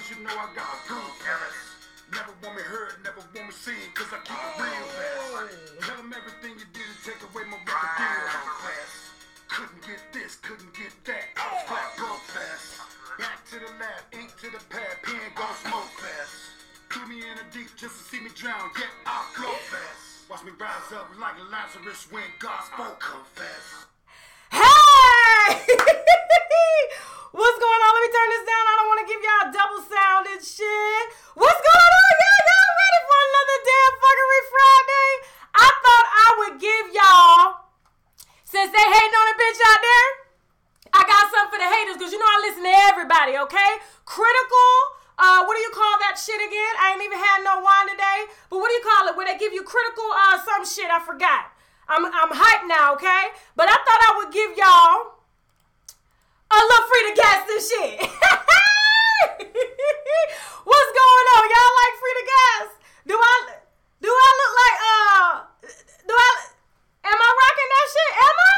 cause you know I got a gun fast. Never want me heard, never want me seen, cause I keep it real fast. Tell them everything you did to take away my record deal fast. Couldn't get this, couldn't get that, I was flat broke fast. Back to the lab, ink to the pad, pen gon' smoke fast. Threw me in the deep just to see me drown, yet I float fast. Watch me rise up like Lazarus when God spoke, come fast. Hey! What's going on? Let me turn this down. I don't want to give y'all double sounded shit. What's going on, y'all? Y'all ready for another damn fuckery Friday? I thought I would give y'all, since they hating on a bitch out there, I got something for the haters, because you know I listen to everybody, okay? Critical, what do you call that shit again? I ain't even had no wine today. But what do you call it? Where they give you critical, some shit, I forgot. I'm hyped now, okay? But I thought I would give y'all a little free to gas this shit. What's going on? Y'all like free to gas? Do I look like, am I rocking that shit? Am I?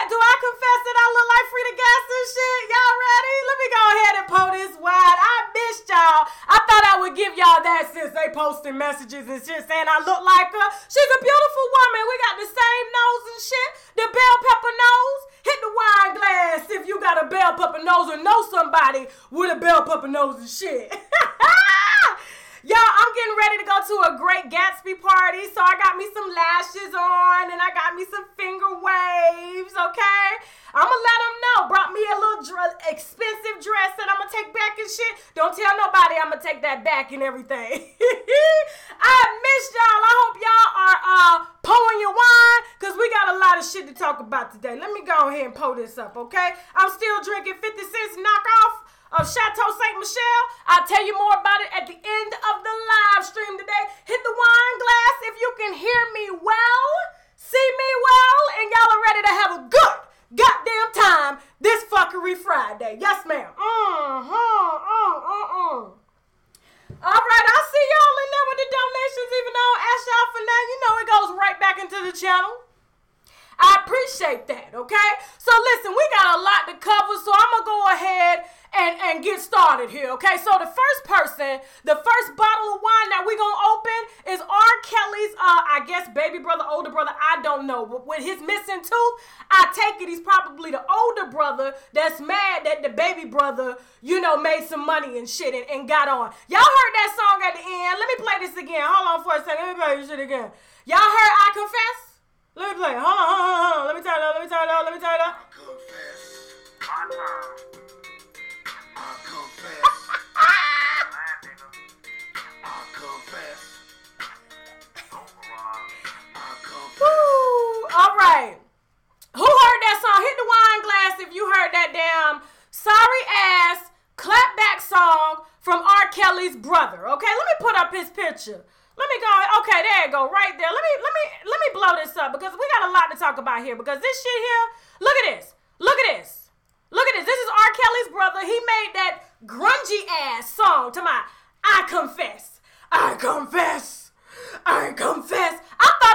Do I confess that I look like free to gas this shit? Y'all ready? Let me go ahead and pull this wide. I missed y'all. I thought I would give y'all that since they posting messages and shit saying I look like her. She's a beautiful woman. We got the same nose and shit. The bell pepper nose. Hit the wine glass if you got a bell pepper nose or know somebody with a bell pepper nose and shit. Y'all, I'm getting ready to go to a Great Gatsby party, so I got me some lashes on, and I got me some finger waves, okay? I'm gonna let them know. Brought me a little expensive dress that I'm gonna take back and shit. Don't tell nobody I'm gonna take that back and everything. I missed y'all. I hope y'all are pouring your wine, because we got a lot of shit to talk about today. Let me go ahead and pour this up, okay? I'm still drinking 50 cents knockoff of Chataeu St. Michelle. I'll tell you more about it at the end of the live stream today. Hit the wine glass if you can hear me well, see me well, and y'all are ready to have a good goddamn time this fuckery Friday. Yes, ma'am. All right, I'll see y'all in there with the donations, even though I don't ask y'all for that. You know it goes right back into the channel. I appreciate that, okay? So listen, we got a lot to cover, so I'm going to go ahead and get started here, okay? So the first bottle of wine that we going to open is R.Kellys, I guess baby brother, older brother, I don't know. With his missing tooth, I take it he's probably the older brother that's mad that the baby brother, made some money and shit and got on. Y'all heard that song at the end. Let me play this again. Hold on for a second. Let me play this shit again. Y'all heard I Confess? Let me play. Hold on. Let me turn it up. I confess. My time. I confess. I confess. Woo! All right. Who heard that song? Hit the wine glass if you heard that damn sorry ass clapback song from R.Kelly's brother. Okay, let me put up his picture. Let me go. Okay, there you go, right there. Let me blow this up, because we got a lot to talk about here. Because this shit here, look at this. This is R. Kelly's brother. He made that grungy ass song to my I Confess. I thought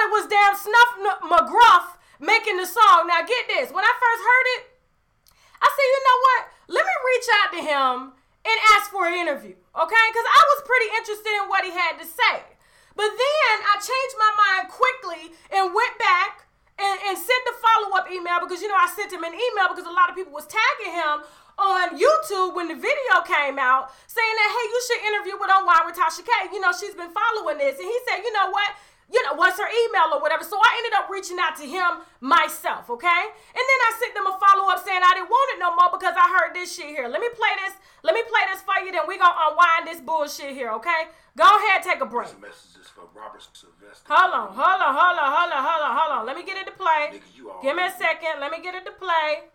it was damn Snuff McGruff making the song. Now get this. When I first heard it, I said, you know what? Let me reach out to him and ask for an interview, okay? Because I was pretty interested in what he had to say. But then I changed my mind quickly and went back and sent the follow-up email, because, I sent him an email because a lot of people was tagging him on YouTube when the video came out saying that, hey, you should interview with UNWINEWITHTASHAK. She's been following this. And he said, you know what? What's her email or whatever. So I ended up reaching out to him myself, okay? And then I sent them a follow-up saying I didn't want it no more because I heard this shit here. Let me play this for you, then we gonna unwind this bullshit here, okay? Go ahead, take a break. This message is for Robert Sylvester. Hold on. Let me get it to play. Nigga, give me a second. Let me get it to play.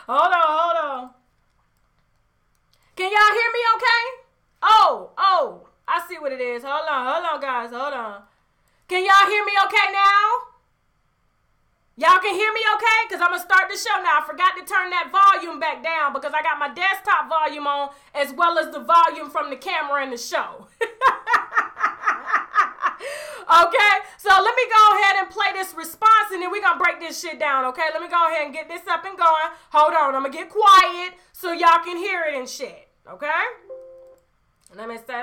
Hold on. Can y'all hear me okay? Oh. I see what it is. Hold on, guys. Hold on. Can y'all hear me okay now? Y'all can hear me okay? Because I'm going to start the show now. I forgot to turn that volume back down because I got my desktop volume on as well as the volume from the camera in the show. Okay, so let me go ahead and play this response, and then we're going to break this shit down, okay? Let me go ahead and get this up and going. Hold on, I'm going to get quiet so y'all can hear it and shit, okay? Let me say.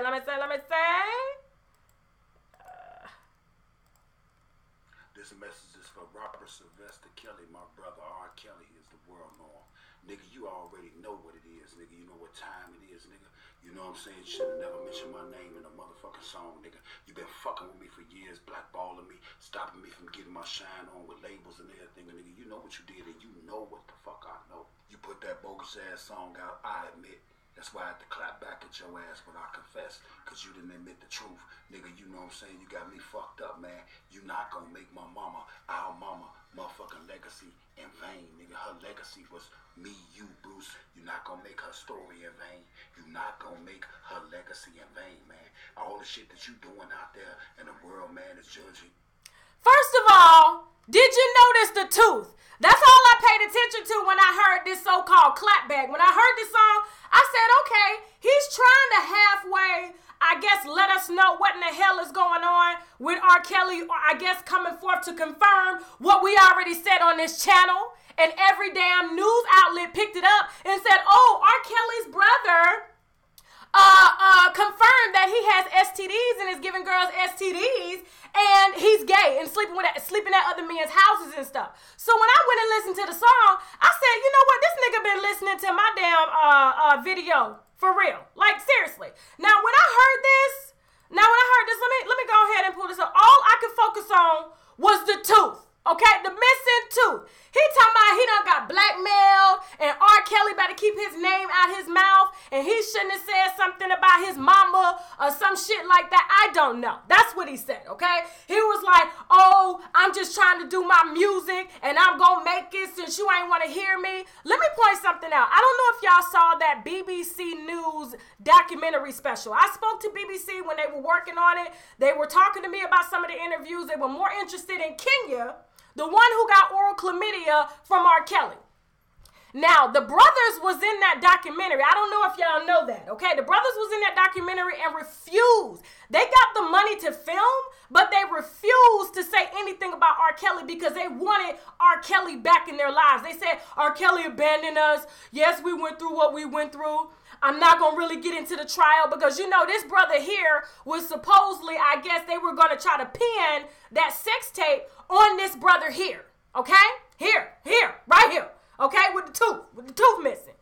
This message is for Robert Sylvester Kelly, my brother. R.Kelly is the world norm. Nigga, you already know what it is, nigga. You know what time it is, nigga. You know what I'm saying? Should have never mentioned my name in a motherfucking song, nigga. You been fucking with me for years, blackballing me, stopping me from getting my shine on with labels and everything, nigga. You know what you did, and you know what the fuck I know. You put that bogus ass song out, I admit. That's why I had to clap back at your ass when I confess, because you didn't admit the truth. Nigga, you know what I'm saying? You got me fucked up, man. You not gonna make my mama, our mama, motherfucking legacy in vain, nigga. Her legacy was me, you, Bruce. You not gonna make her story in vain. You not gonna make her legacy in vain, man. All the shit that you doing out there in the world, man, is judging. First of all, did you notice the tooth? That's all I paid attention to when I heard this so-called clapback. When I heard this song, I said, okay, he's trying to halfway, I guess, let us know what in the hell is going on with R. Kelly, or I guess coming forth to confirm what we already said on this channel. And every damn news outlet picked it up and said, oh, R. Kelly's brother confirmed that he has STDs and is giving girls STDs, and he's gay and sleeping at other men's houses and stuff. So when I went and listened to the song, I said, you know what, this nigga been listening to my damn video for real, like seriously. Now when I heard this, let me go ahead and pull this up. All I could focus on was the tooth. Okay, the missing tooth. He talking about he done got blackmailed and R. Kelly better keep his name out his mouth and he shouldn't have said something about his mama or some shit like that. I don't know. That's what he said, okay? He was like, oh, I'm just trying to do my music and I'm gonna make it since you ain't want to hear me. Let me point something out. I don't know if y'all saw that BBC News documentary special. I spoke to BBC when they were working on it. They were talking to me about some of the interviews. They were more interested in Kenya, the one who got oral chlamydia from R. Kelly. Now, the brothers was in that documentary. I don't know if y'all know that, okay? The brothers was in that documentary and refused. They got the money to film, but they refused to say anything about R. Kelly because they wanted R. Kelly back in their lives. They said, R. Kelly abandoned us. Yes, we went through what we went through. I'm not going to really get into the trial because, you know, this brother here was supposedly, I guess they were going to try to pin that sex tape on this brother here, okay? Here, right here, okay? With the tooth missing.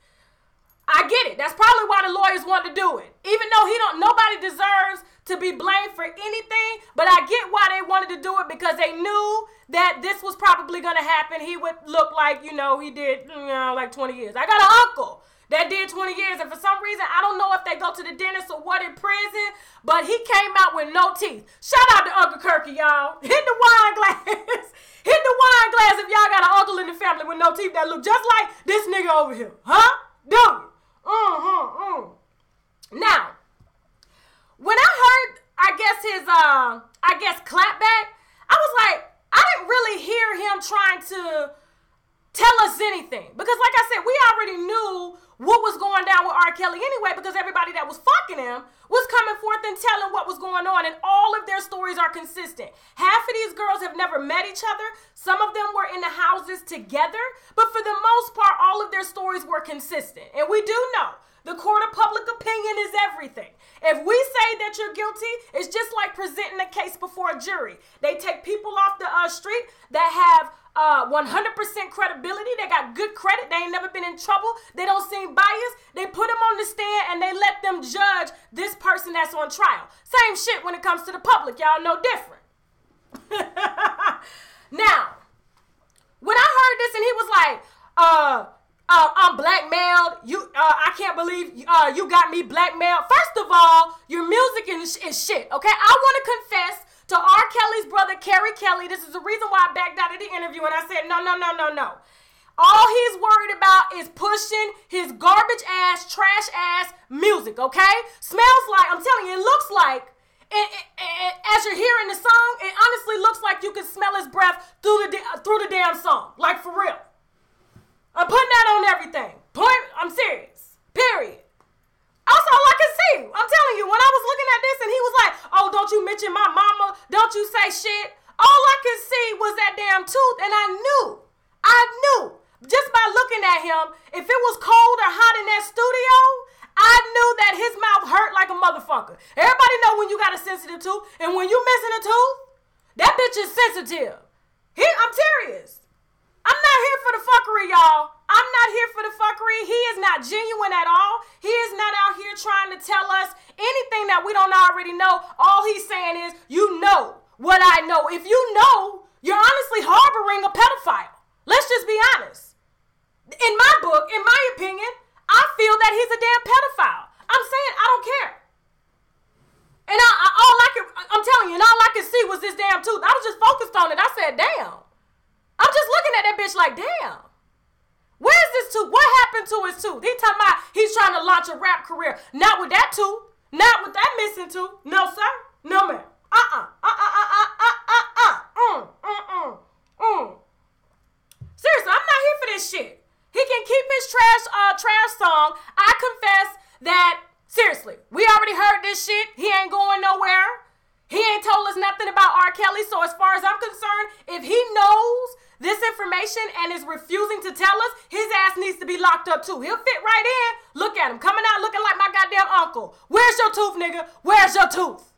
I get it. That's probably why the lawyers want to do it. Even though nobody deserves to be blamed for anything, but I get why they wanted to do it because they knew that this was probably going to happen. He would look like, you know, he did, like 20 years. I got an uncle that did 20 years, and for some reason, I don't know if they go to the dentist or what in prison, but he came out with no teeth. Shout out to Uncle Kirky, y'all. Hit the wine glass. Hit the wine glass if y'all got an uncle in the family with no teeth that look just like this nigga over here. Huh? Do you? Now, when I heard, I guess clapback, I was like, I didn't really hear him trying to tell us anything. Because like I said, we already knew what was going down with R. Kelly anyway, because everybody that was fucking him was coming forth and telling what was going on, and all of their stories are consistent. Half of these girls have never met each other. Some of them were in the houses together, but for the most part, all of their stories were consistent. And we do know the court of public opinion is everything. If we say that you're guilty, it's just like presenting a case before a jury. They take people off the street that have 100% credibility. They got good credit. They ain't never been in trouble. They don't seem biased. They put them on the stand and they let them judge this person that's on trial. Same shit when it comes to the public. Y'all know different. Now, when I heard this and he was like, I'm blackmailed. I can't believe you got me blackmailed. First of all, your music is shit, okay? I want to confess to R. Kelly's brother, Carey Kelly. This is the reason why I backed out of the interview and I said, no. All he's worried about is pushing his garbage ass, trash ass music, okay? Smells like, I'm telling you, it looks like, as you're hearing the song, it honestly looks like you can smell his breath through the damn song. Like, for real. I'm putting that on everything. I'm serious. Period. That's all I can see. I'm telling you, when I was looking at this and he was like, oh, don't you mention my mama. Don't don't you say shit. All I could see was that damn tooth, and I knew, just by looking at him, if it was cold or hot in that studio, I knew that his mouth hurt like a motherfucker. Everybody know when you got a sensitive tooth, and when you missing a tooth, that bitch is sensitive. I'm serious. I'm not here for the fuckery, y'all. I'm not here for the fuckery. He is not genuine at all. He is not out here trying to tell us anything that we don't already know. All he's saying is, you know what I know. If you know, you're honestly harboring a pedophile. Let's just be honest. In my book, in my opinion, I feel that he's a damn pedophile. I'm saying I don't care. And I'm telling you, and all I could see was this damn tooth. I was just focused on it. I said, damn. I'm just looking at that bitch like, damn. Where's this tooth? What happened to his tooth? He talking about he's trying to launch a rap career. Not with that tooth. Not with that missing tooth. No, sir. No, ma'am. Seriously, I'm not here for this shit. He can keep his trash song. I confess that, seriously, we already heard this shit. He ain't going nowhere. He ain't told us nothing about R.Kelly. So as far as I'm concerned, if he knows this information and is refusing to tell us, his ass needs to be locked up too. He'll fit right in. Look at him, coming out looking like my goddamn uncle. Where's your tooth, nigga? Where's your tooth?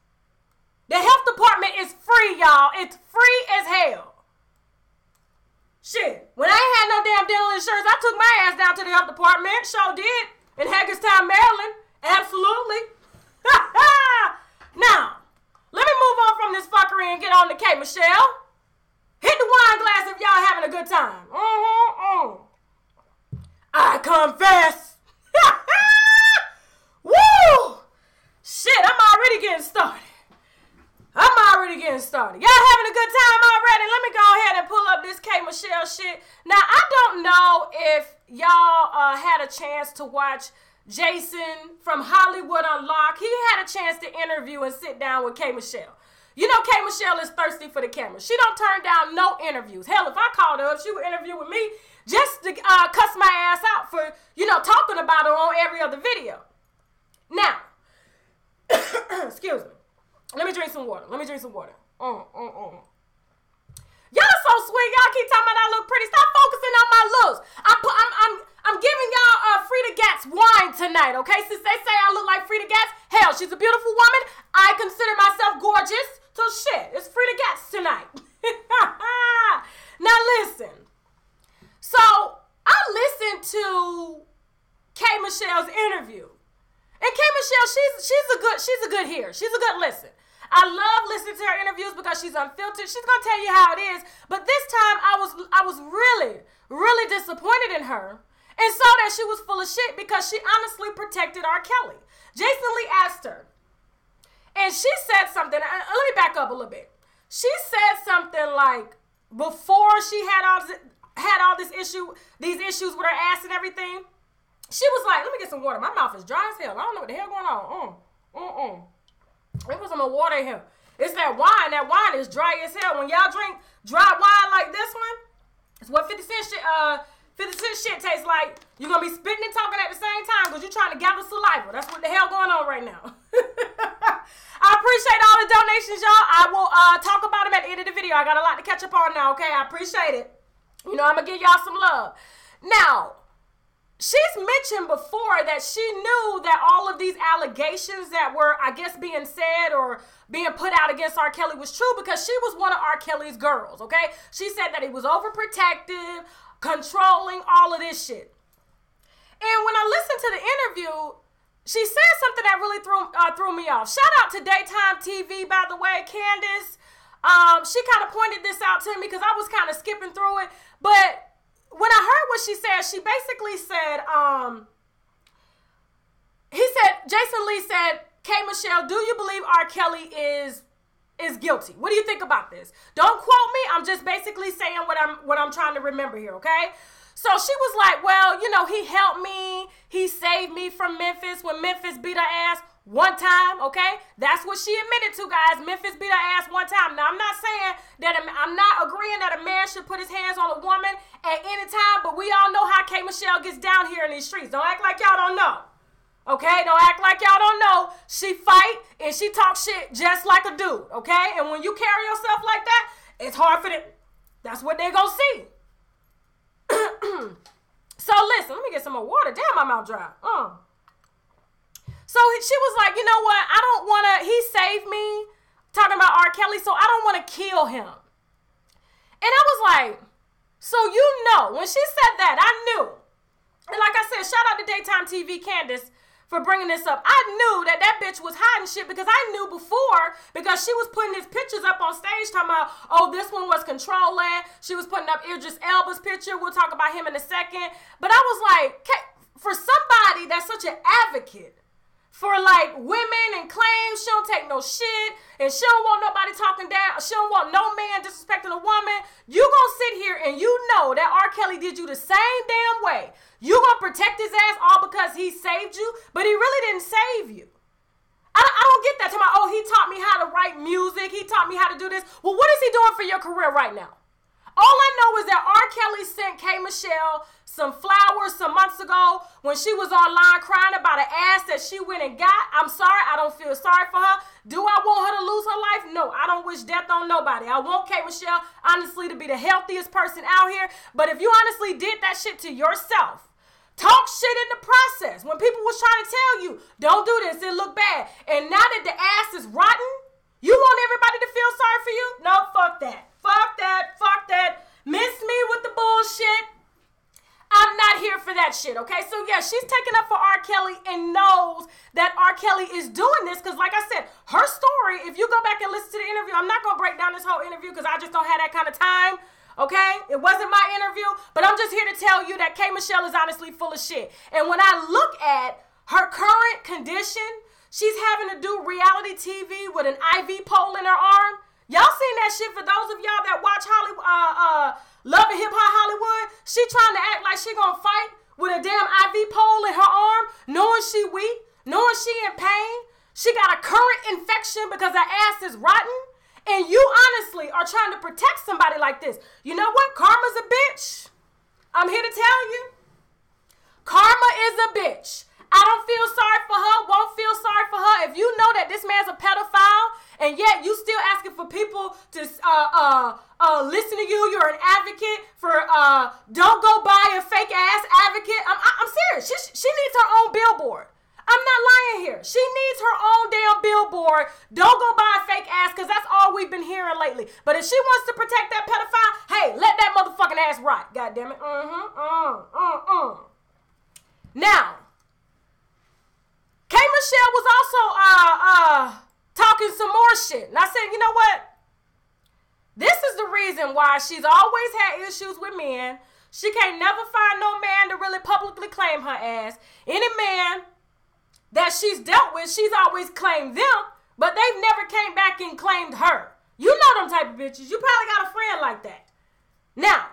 The health department is free, y'all. It's free as hell. Shit. When I ain't had no damn dental insurance, I took my ass down to the health department. Sure did. In Hagerstown, Maryland. Absolutely. Now, let me move on from this fuckery and get on to K. Michelle. Hit the wine glass if y'all having a good time. I confess. Woo! Shit, I'm already getting started. Y'all having a good time already? Let me go ahead and pull up this K. Michelle shit. Now, I don't know if y'all had a chance to watch Jason from Hollywood Unlocked. He had a chance to interview and sit down with K. Michelle. You know K. Michelle is thirsty for the camera. She don't turn down no interviews. Hell, if I called her up, she would interview with me just to cuss my ass out for, talking about her on every other video. Now, excuse me. Let me drink some water. Y'all so sweet. Y'all keep talking about I look pretty. Stop focusing on my looks. I'm giving y'all Frida Gatz wine tonight, okay? Since they say I look like Frida Gatz, hell, she's a beautiful woman. I consider myself gorgeous. So shit, it's Frida Gatz tonight. Now listen. So I listened to K. Michelle's interview. And K. Michelle, she's a good hearer. She's a good listen. I love listening to her interviews because she's unfiltered. She's gonna tell you how it is. But this time I was really, really disappointed in her and saw that she was full of shit because she honestly protected R.Kelly. Jason Lee asked her, and she said something. Let me back up a little bit. She said something like before she had all these issues with her ass and everything. She was like, "Let me get some water. My mouth is dry as hell. I don't know what the hell going on." There was some water in here. It's that wine. That wine is dry as hell. When y'all drink dry wine like this one, it's what 50 Cent shit tastes like. You're going to be spitting and talking at the same time because you're trying to gather saliva. That's what the hell going on right now. I appreciate all the donations, y'all. I will talk about them at the end of the video. I got a lot to catch up on now, okay? I appreciate it. I'm going to give y'all some love. Now, she's mentioned before that she knew that all of these allegations that were, I guess, being said or being put out against R. Kelly was true because she was one of R. Kelly's girls, okay? She said that he was overprotective, controlling, all of this shit. And when I listened to the interview, she said something that really threw me off. Shout out to Daytime TV, by the way, Candace. She kind of pointed this out to me because I was kind of skipping through it, but when I heard what she said, she basically said, Jason Lee said, K. Michelle, do you believe R. Kelly is guilty? What do you think about this? Don't quote me. I'm just basically saying what I'm trying to remember here, okay? So she was like, well, he helped me. He saved me from Memphis when Memphis beat her ass one time, okay? That's what she admitted to, guys. Memphis beat her ass one time. Now, I'm not saying that I'm not agreeing that a man should put his hands on a woman at any time, but we all know how K. Michelle gets down here in these streets. Don't act like y'all don't know, Okay, don't act like y'all don't know. She fight and she talk shit just like a dude, okay? And when you carry yourself like that, it's hard for them. That's what they gonna see. So listen, let me get some more water. Damn, my mouth dry. So she was like, you know what? I don't want to, he saved me, talking about R. Kelly, so I don't want to kill him. And I was like, so you know, when she said that, I knew. And like I said, shout out to Daytime TV Candace for bringing this up. I knew that bitch was hiding shit because I knew before, because she was putting his pictures up on stage talking about, oh, this one was controlling. She was putting up Idris Elba's picture. We'll talk about him in a second. But I was like, for somebody that's such an advocate for like women and claims she don't take no shit and she don't want nobody talking down, she don't want no man disrespecting a woman, you gonna sit here and you know that R. Kelly did you the same damn way. You gonna protect his ass all because he saved you, but he really didn't save you. I don't get that. Oh, he taught me how to write music. He taught me how to do this. Well, what is he doing for your career right now? All I know is that R. Kelly sent K. Michelle some flowers some months ago when she was online crying about an ass that she went and got. I'm sorry. I don't feel sorry for her. Do I want her to lose her life? No, I don't wish death on nobody. I want K. Michelle, honestly, to be the healthiest person out here. But if you honestly did that shit to yourself, talk shit in the process. When people was trying to tell you, don't do this, it look bad. And now that the ass is rotten, you want everybody to feel sorry for you? No, fuck that. Fuck that. Fuck that. Miss me with the bullshit. I'm not here for that shit, okay? So, yeah, she's taking up for R. Kelly and knows that R. Kelly is doing this because, like I said, her story, if you go back and listen to the interview, I'm not going to break down this whole interview because I just don't have that kind of time, okay? It wasn't my interview, but I'm just here to tell you that K. Michelle is honestly full of shit. And when I look at her current condition, she's having to do reality TV with an IV pole in her arm. Y'all seen that shit? For those of y'all that watch Love and Hip Hop Hollywood, she trying to act like she gonna fight with a damn IV pole in her arm, knowing she weak, knowing she in pain. She got a current infection because her ass is rotten. And you honestly are trying to protect somebody like this. You know what? Karma's a bitch. I'm here to tell you. Karma is a bitch. I don't feel sorry for her, won't feel sorry for her. If you know that this man's a pedophile and yet you still asking for people to listen to you, you're an advocate for don't go buy a fake ass advocate. I'm serious. She needs her own billboard. I'm not lying here. She needs her own damn billboard. Don't go buy a fake ass because that's all we've been hearing lately. But if she wants to protect that pedophile, hey, let that motherfucking ass rot. God damn it. Now, K. Michelle was also talking some more shit. And I said, you know what? This is the reason why she's always had issues with men. She can't never find no man to really publicly claim her ass. Any man that she's dealt with, she's always claimed them, but they've never came back and claimed her. You know them type of bitches. You probably got a friend like that. Now,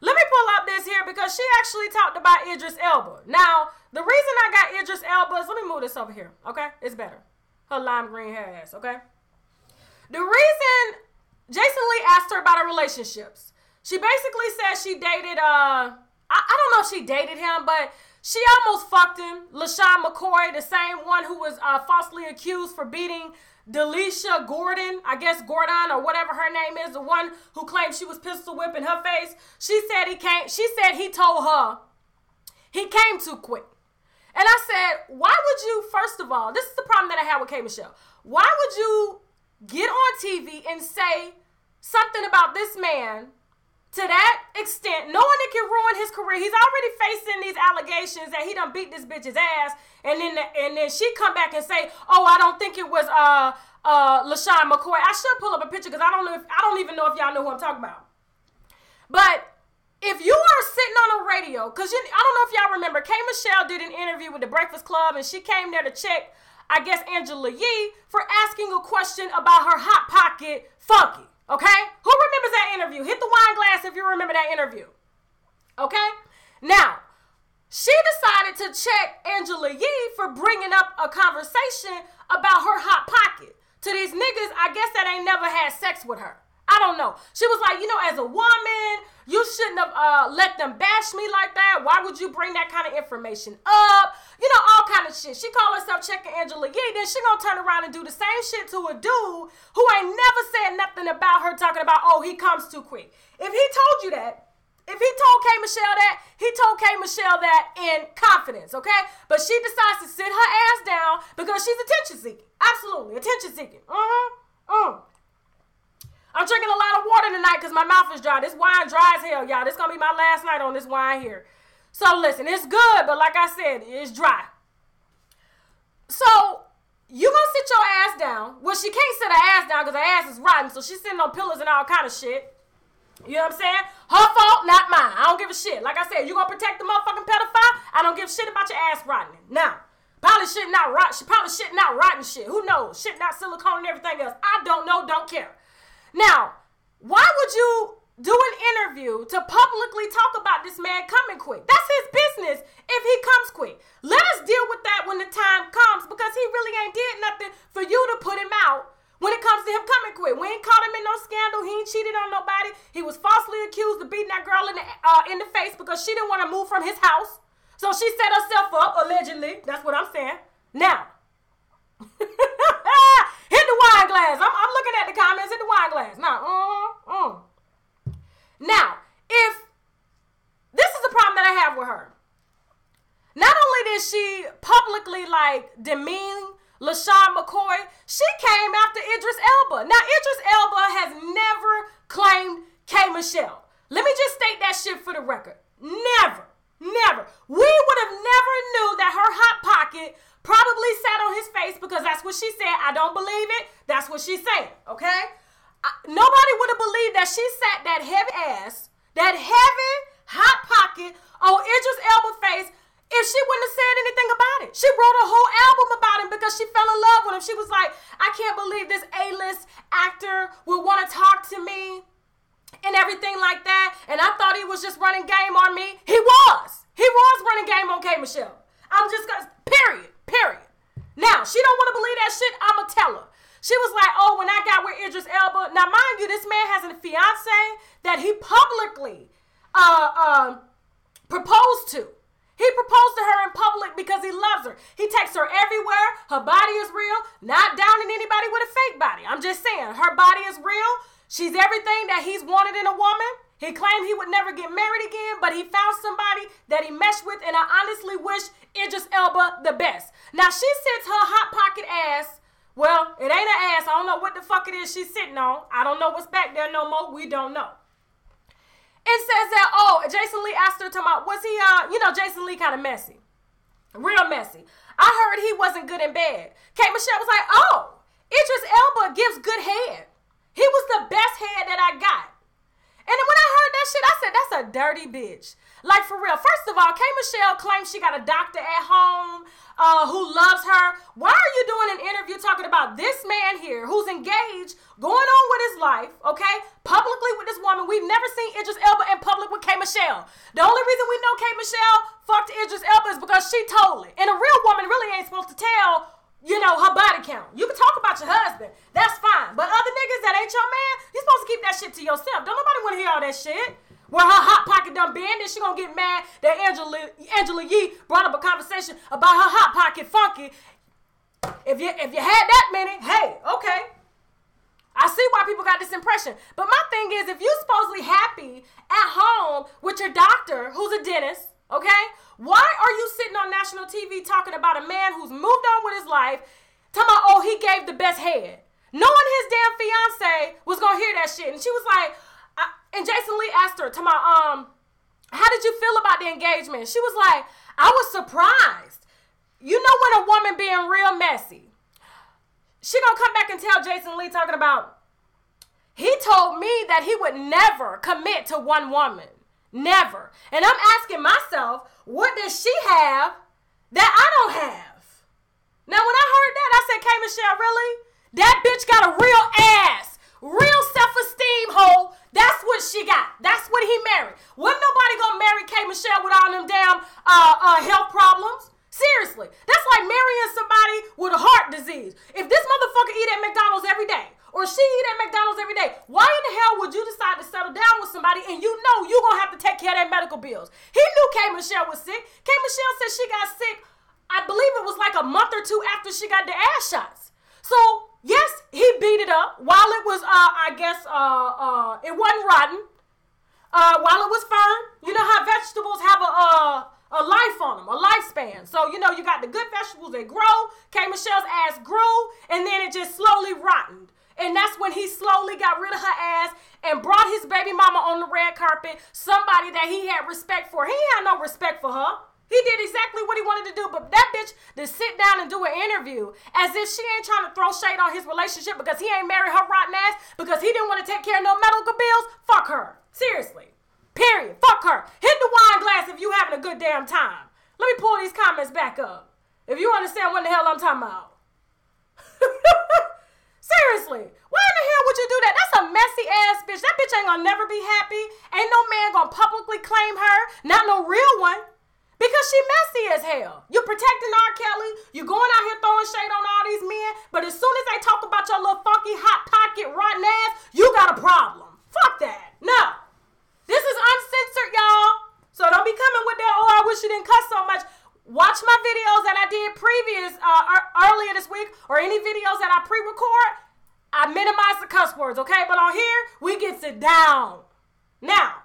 let me pull up this here because she actually talked about Idris Elba. Now, the reason I got Idris Elba is, let me move this over here, okay? It's better. Her lime green hair ass, okay? The reason Jason Lee asked her about her relationships, she basically said she dated, I don't know if she dated him, but she almost fucked him. LaShawn McCoy, the same one who was falsely accused for beating Delisha Gordon, I guess Gordon or whatever her name is, the one who claimed she was pistol whipping her face. She said he told her he came too quick. And I said, why would you, first of all, this is the problem that I had with K. Michelle. Why would you get on TV and say something about this man to that extent, knowing it can ruin his career? He's already facing these allegations that he done beat this bitch's ass, and then she come back and say, "Oh, I don't think it was LaShawn McCoy." I should pull up a picture because I don't even know if y'all know who I'm talking about. But if you are sitting on a radio, because I don't know if y'all remember, K. Michelle did an interview with The Breakfast Club, and she came there to check, I guess, Angela Yee for asking a question about her Hot Pocket Funky. Okay? Who remembers that interview? Hit the wine glass if you remember that interview. Okay? Now, she decided to check Angela Yee for bringing up a conversation about her Hot Pocket to these niggas, I guess, that ain't never had sex with her. I don't know. She was like, as a woman, you shouldn't have let them bash me like that. Why would you bring that kind of information up? All kind of shit. She called herself checking Angela Yee. Then she gonna turn around and do the same shit to a dude who ain't never said nothing about her talking about, oh, he comes too quick. If he told you that, if he told K. Michelle that, he told K. Michelle that in confidence, okay? But she decides to sit her ass down because she's attention seeking. Absolutely, attention seeking. I'm drinking a lot of water tonight because my mouth is dry. This wine dry as hell, y'all. This is going to be my last night on this wine here. So listen, it's good, but like I said, it's dry. So you going to sit your ass down. Well, she can't sit her ass down because her ass is rotten, so she's sitting on pillows and all kind of shit. You know what I'm saying? Her fault, not mine. I don't give a shit. Like I said, you gonna protect the motherfucking pedophile? I don't give a shit about your ass rotting. Now, probably shitting out rotten shit. Who knows? Shitting out silicone and everything else. I don't know, don't care. Now, why would you do an interview to publicly talk about this man coming quick? That's his business if he comes quick. Let us deal with that when the time comes because he really ain't did nothing for you to put him out. When it comes to him coming quick, we ain't caught him in no scandal. He ain't cheated on nobody. He was falsely accused of beating that girl in the face because she didn't want to move from his house. So she set herself up, allegedly. That's what I'm saying. Now, hit the wine glass. I'm looking at the comments. Hit the wine glass. Now, if this is the problem that I have with her. Not only did she publicly demean LaShawn McCoy, she came after Idris Elba. Now, Idris Elba has never claimed K. Michelle. Let me just state that shit for the record. Never. We would have never knew that her hot pocket probably sat on his face because that's what she said. I don't believe it. That's what she's saying, okay? Nobody would have believed that she sat that heavy ass, that heavy hot pocket on Idris Elba's face if she wouldn't have said anything about it. She wrote a whole album about him because she fell in love with him. She was like, I can't believe this A-list actor would want to talk to me and everything like that. And I thought he was just running game on me. He was running game on K. Michelle. I'm just going to, period. Now, she don't want to believe that shit. I'm going to tell her. She was like, oh, when I got with Idris Elba. Now, mind you, this man has a fiance that he publicly proposed to. He proposed to her in public because he loves her. He takes her everywhere. Her body is real. Not downing anybody with a fake body. I'm just saying, her body is real. She's everything that he's wanted in a woman. He claimed he would never get married again, but he found somebody that he meshed with, and I honestly wish Idris Elba the best. Now, she sits her hot pocket ass. Well, it ain't an ass. I don't know what the fuck it is she's sitting on. I don't know what's back there no more. We don't know. It says that, Jason Lee asked her, was he, Jason Lee kind of messy. Real messy. I heard he wasn't good in bed. K. Michelle was like, Idris Elba gives good head. He was the best head that I got. And then when I heard that shit, I said, that's a dirty bitch. Like, for real. First of all, K. Michelle claims she got a doctor at home who loves her. Why are you doing an interview talking about this man here who's engaged, going on with his life, okay, publicly with this woman? We've never seen Idris Elba in public with K. Michelle. The only reason we know K. Michelle fucked Idris Elba is because she told it. And a real woman really ain't supposed to tell, her body count. You can talk about your husband. That's fine. But other niggas that ain't your man, you're supposed to keep that shit to yourself. Don't nobody want to hear all that shit. Where her hot pocket done been, then she gonna get mad that Angela Yee brought up a conversation about her hot pocket funky. If you had that many, hey, okay. I see why people got this impression. But my thing is, if you're supposedly happy at home with your doctor, who's a dentist, okay, why are you sitting on national TV talking about a man who's moved on with his life, talking about, he gave the best head, knowing his damn fiance was gonna hear that shit? And she was like, and Jason Lee asked her, how did you feel about the engagement? She was like, I was surprised. You know when a woman being real messy, she gonna come back and tell Jason Lee talking about, he told me that he would never commit to one woman. Never. And I'm asking myself, what does she have that I don't have? Now, when I heard that, I said, K. Michelle, really? That bitch got a real ass. Real self-esteem hole. That's what she got. That's what he married. Wasn't nobody gonna marry K. Michelle with all them damn health problems? Seriously. That's like marrying somebody with a heart disease. If this motherfucker eat at McDonald's every day, or she eat at McDonald's every day. Why in the hell would you decide to settle down with somebody and you know you're going to have to take care of their medical bills? He knew K. Michelle was sick. K. Michelle said she got sick, I believe it was like a month or two after she got the ass shots. So, yes, he beat it up while it was, it wasn't rotten. While it was firm. You know how vegetables have a life on them, a lifespan. So, you know, you got the good vegetables that grow. K. Michelle's ass grew, and then it just slowly rotted. And that's when he slowly got rid of her ass and brought his baby mama on the red carpet, somebody that he had respect for. He had no respect for her. He did exactly what he wanted to do, but that bitch to sit down and do an interview as if she ain't trying to throw shade on his relationship because he ain't married her rotten ass because he didn't want to take care of no medical bills. Fuck her. Seriously. Period. Fuck her. Hit the wine glass if you having a good damn time. Let me pull these comments back up. If you understand what the hell I'm talking about. Seriously. Why in the hell would you do that? That's a messy ass bitch. That bitch ain't gonna never be happy. Ain't no man gonna publicly claim her. Not no real one. Because she messy as hell. You protecting R.Kelly. You going out here throwing shade on all these men. But as soon as they talk about your little funky hot pocket rotten ass, you got a problem. Fuck that. No. This is uncensored, y'all. So don't be coming with that, oh, I wish you didn't cuss so much. Watch my videos that I did earlier this week, or any videos that I pre-record. I minimize the cuss words, okay? But on here, we gets it down. Now.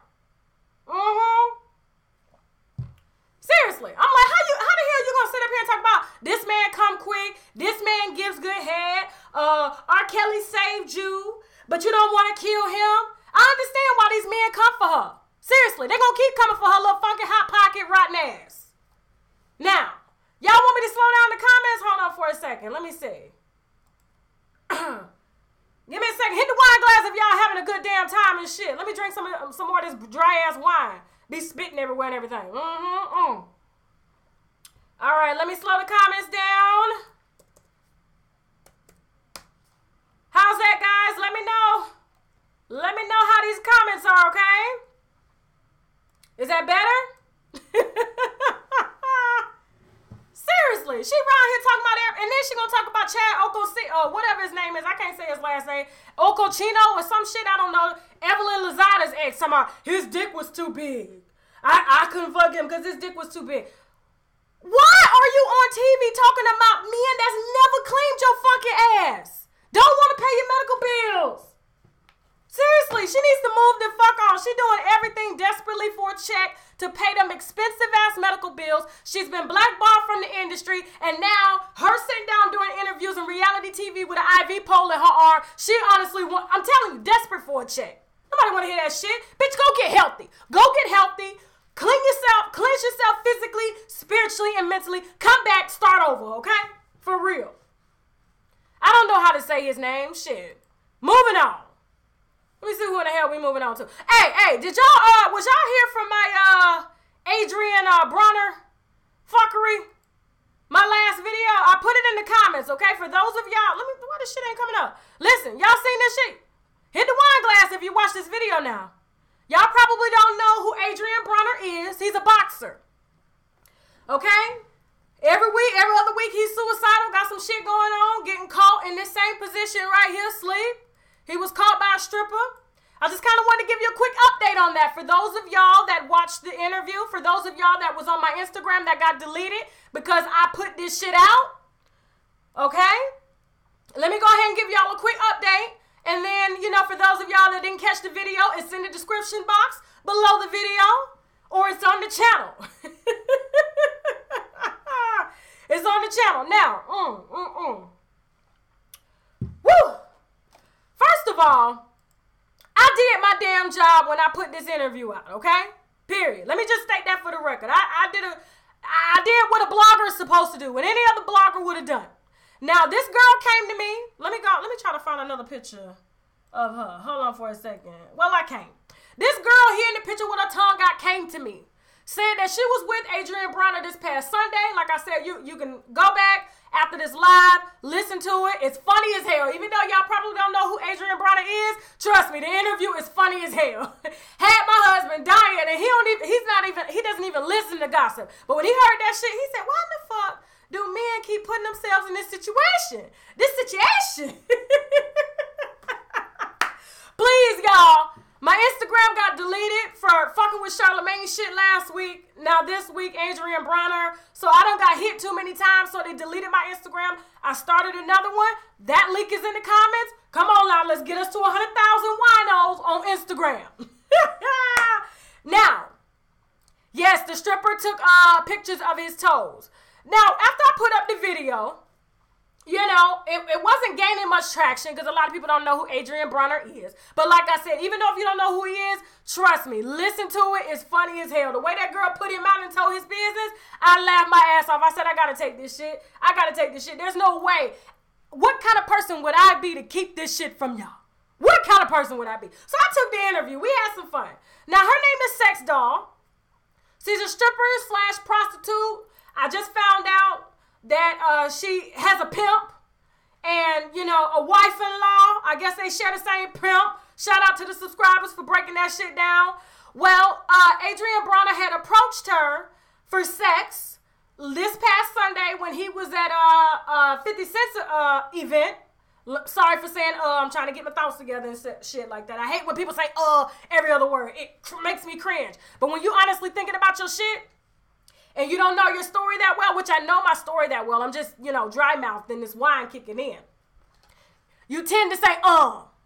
Seriously. I'm like, how the hell you gonna sit up here and talk about this man come quick, this man gives good head, R.Kelly saved you, but you don't want to kill him? I understand why these men come for her. Seriously, they're going to keep coming for her little funky hot pocket rotten ass. Now, y'all want me to slow down the comments? Hold on for a second. Let me see. Give me a second. Hit the wine glass if y'all having a good damn time and shit. Let me drink some more of this dry ass wine. Be spitting everywhere and everything. All right, let me slow the comments down. How's that, guys? Let me know. Let me know how these comments are, okay? Is that better? Seriously, she around here talking about and then she gonna talk about Chad whatever his name is. I can't say his last name. Okochino or some shit, I don't know. Evelyn Lozada's ex, talking about his dick was too big. I couldn't fuck him because his dick was too big. Why are you on TV talking about men that's never claimed your fucking ass? Don't want to pay your medical bills. Seriously, she needs to move the fuck on. She doing everything desperately for a check to pay them expensive ass medical bills. She's been blackballed from the industry, and now her sitting down doing interviews on reality TV with an IV pole in her arm. She honestly I'm telling you, desperate for a check. Nobody want to hear that shit. Bitch, go get healthy. Go get healthy. Cleanse yourself physically, spiritually, and mentally. Come back, start over, okay? For real. I don't know how to say his name. Shit. Moving on. Let me see who in the hell we moving on to. Hey, was y'all here from my Adrien Broner fuckery? My last video? I put it in the comments, okay? For those of y'all, why this shit ain't coming up? Listen, y'all seen this shit? Hit the wine glass if you watch this video now. Y'all probably don't know who Adrien Broner is. He's a boxer. Okay? Every other week he's suicidal, got some shit going on, getting caught in this same position right here, sleep. He was caught by a stripper. I just kind of want to give you a quick update on that. For those of y'all that watched the interview, for those of y'all that was on my Instagram that got deleted because I put this shit out. Okay? Let me go ahead and give y'all a quick update. And then, for those of y'all that didn't catch the video, it's in the description box below the video. Or it's on the channel. It's on the channel. Now, Woo! First of all, I did my damn job when I put this interview out, okay? Period. Let me just state that for the record. I did what a blogger is supposed to do, what any other blogger would have done. Now, this girl came to me. Let me try to find another picture of her. Hold on for a second. Well, I can't. This girl here in the picture with her tongue out came to me. Said that she was with Adrien Broner this past Sunday. Like I said, you can go back after this live, listen to it. It's funny as hell. Even though y'all probably don't know who Adrien Broner is, trust me, the interview is funny as hell. Had my husband dying, and he doesn't even listen to gossip. But when he heard that shit, he said, why the fuck do men keep putting themselves in this situation? please, y'all. My Instagram got deleted for fucking with Charlamagne shit last week. Now this week, Adrien Broner. So I done got hit too many times, so they deleted my Instagram. I started another one. That link is in the comments. Come on now, let's get us to 100,000 winos on Instagram. Now, yes, the stripper took pictures of his toes. Now, after I put up the video, you know, it wasn't gaining much traction because a lot of people don't know who Adrien Broner is. But like I said, even though if you don't know who he is, trust me, listen to it. It's funny as hell. The way that girl put him out and told his business, I laughed my ass off. I said, I got to take this shit. I got to take this shit. There's no way. What kind of person would I be to keep this shit from y'all? What kind of person would I be? So I took the interview. We had some fun. Now, her name is Sex Doll. She's a stripper / prostitute. I just found out that she has a pimp and, you know, a wife-in-law. I guess they share the same pimp. Shout out to the subscribers for breaking that shit down. Well, Adrien Broner had approached her for sex this past Sunday when he was at 50 Cent's event. Sorry for saying I'm trying to get my thoughts together and shit like that. I hate when people say every other word. It makes me cringe. But when you honestly thinking about your shit and you don't know your story that well, which I know my story that well, I'm just, you know, dry-mouthed and this wine kicking in. You tend to say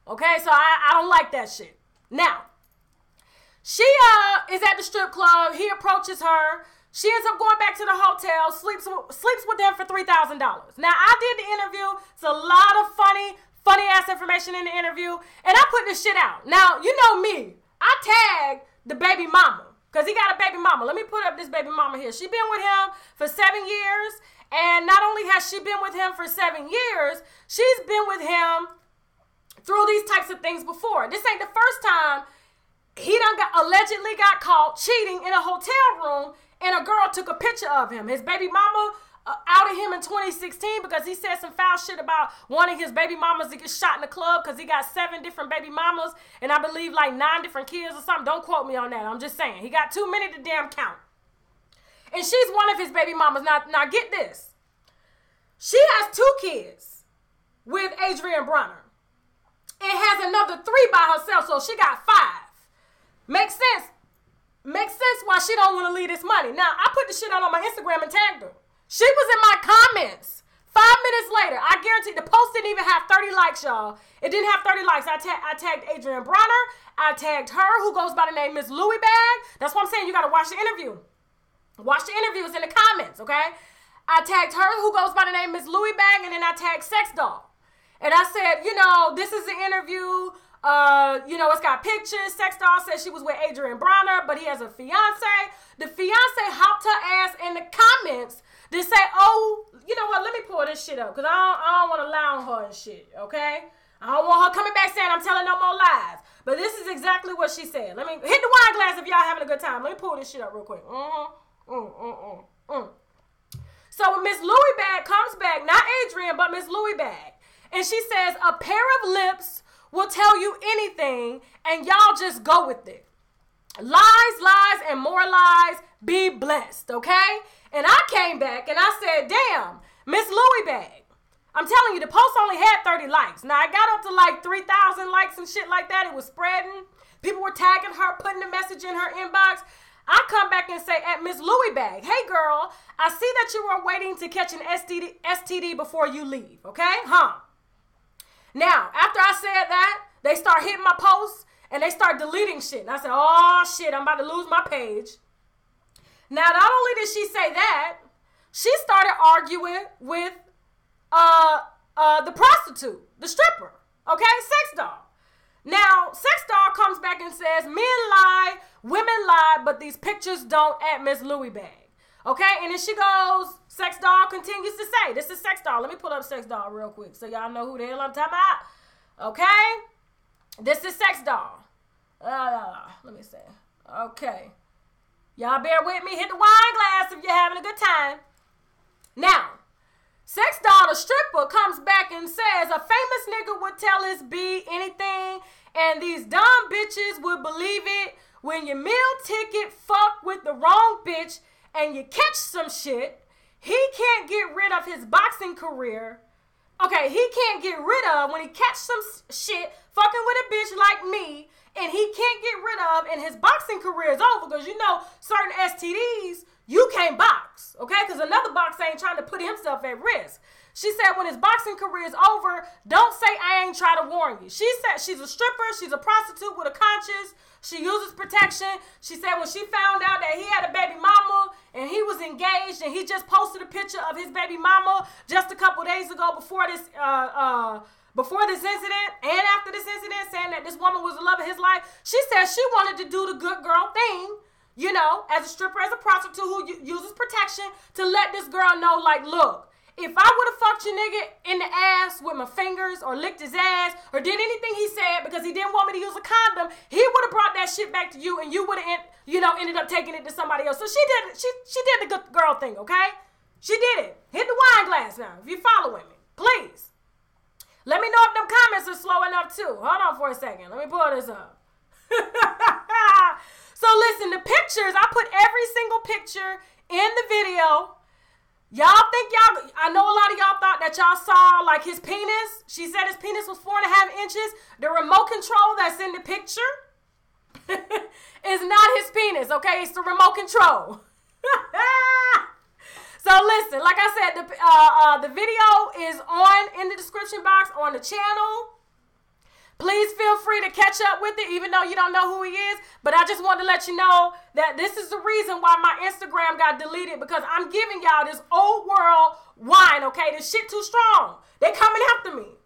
okay? So I don't like that shit. Now, she is at the strip club. He approaches her. She ends up going back to the hotel, sleeps with them for $3,000. Now, I did the interview. It's a lot of funny-ass information in the interview, and I put this shit out. Now, you know me. I tagged the baby mama, because he got a baby mama. Let me put up this baby mama here. She been with him for 7 years, and not only has she been with him for 7 years, she's been with him through these types of things before. This ain't the first time he allegedly got caught cheating in a hotel room, and a girl took a picture of him. His baby mama outed him in 2016 because he said some foul shit about wanting his baby mamas to get shot in the club because he got 7 different baby mamas and I believe like 9 different kids or something. Don't quote me on that. I'm just saying. He got too many to damn count. And she's one of his baby mamas. Now get this. She has 2 kids with Adrien Broner and has another 3 by herself, so she got 5. Makes sense. Makes sense why she don't want to leave this money. Now, I put the shit out on my Instagram and tagged her. She was in my comments. 5 minutes later, I guarantee the post didn't even have 30 likes, y'all. It didn't have 30 likes. I tagged Adrien Broner. I tagged her, who goes by the name Miss Louis Bag. That's what I'm saying. You got to watch the interview. Watch the interview. It's in the comments, okay? I tagged her, who goes by the name Miss Louis Bag, and then I tagged Sex Doll. And I said, you know, this is the interview. You know, it's got pictures. Sex Doll says she was with Adrien Broner, but he has a fiance. The fiance hopped her ass in the comments to say, oh, you know what, let me pull this shit up, because I don't want to lie on her and shit, okay? I don't want her coming back saying I'm telling no more lies. But this is exactly what she said. Let me hit the wine glass if y'all having a good time. Let me pull this shit up real quick. So when Miss Louis Bag comes back, not Adrien, but Miss Louis Bag, and she says, a pair of lips will tell you anything, and y'all just go with it. Lies, lies, and more lies. Be blessed, okay? And I came back, and I said, damn, Miss Louis Bag. I'm telling you, the post only had 30 likes. Now, I got up to like 3,000 likes and shit like that. It was spreading. People were tagging her, putting the message in her inbox. I come back and say, at Miss Louis Bag, hey, girl, I see that you were waiting to catch an STD before you leave, okay? Now, after I said that, they start hitting my posts and they start deleting shit. And I said, oh, shit, I'm about to lose my page. Now, not only did she say that, she started arguing with the prostitute, the stripper, okay? Sex Doll. Now, Sex Doll comes back and says, men lie, women lie, but these pictures don't at Miss Louis Bag. Okay, and then she goes, Sex Doll continues to say, this is Sex Doll. Let me pull up Sex Doll real quick so y'all know who the hell I'm talking about. Okay, this is Sex Doll. Let me see. Okay, y'all bear with me. Hit the wine glass if you're having a good time. Now, Sex Doll, the stripper, comes back and says, a famous nigga would tell his B anything, and these dumb bitches would believe it. When your meal ticket fuck with the wrong bitch, and you catch some shit, he can't get rid of his boxing career. okay, he can't get rid of when he catch some shit fucking with a bitch like me, and he can't get rid of, and his boxing career is over, because you know certain STDs, you can't box, okay? Because another boxer ain't trying to put himself at risk. She said when his boxing career is over, don't say I ain't try to warn you. She said she's a stripper, she's a prostitute with a conscience, she uses protection. She said when she found out that he had a baby mama and he was engaged, and he just posted a picture of his baby mama just a couple days ago before this incident and after this incident, saying that this woman was the love of his life. She said she wanted to do the good girl thing, you know, as a stripper, as a prostitute who uses protection, to let this girl know, like, look, if I would have fucked your nigga in the ass with my fingers or licked his ass or did anything he said because he didn't want me to use a condom, he would have brought that shit back to you, and you would have, ended up taking it to somebody else. So she did the good girl thing, okay? She did it. Hit the wine glass now if you're following me, please. Let me know if them comments are slow enough too. Hold on for a second. Let me pull this up. So listen, the pictures, I put every single picture in the video. I know a lot of y'all thought that y'all saw like his penis. She said his penis was 4.5 inches. The remote control that's in the picture is not his penis, okay? It's the remote control. So listen, like I said, the video is in the description box on the channel. Please feel free to catch up with it, even though you don't know who he is. But I just wanted to let you know that this is the reason why my Instagram got deleted, because I'm giving y'all this old world wine, okay? This shit too strong. They coming after me.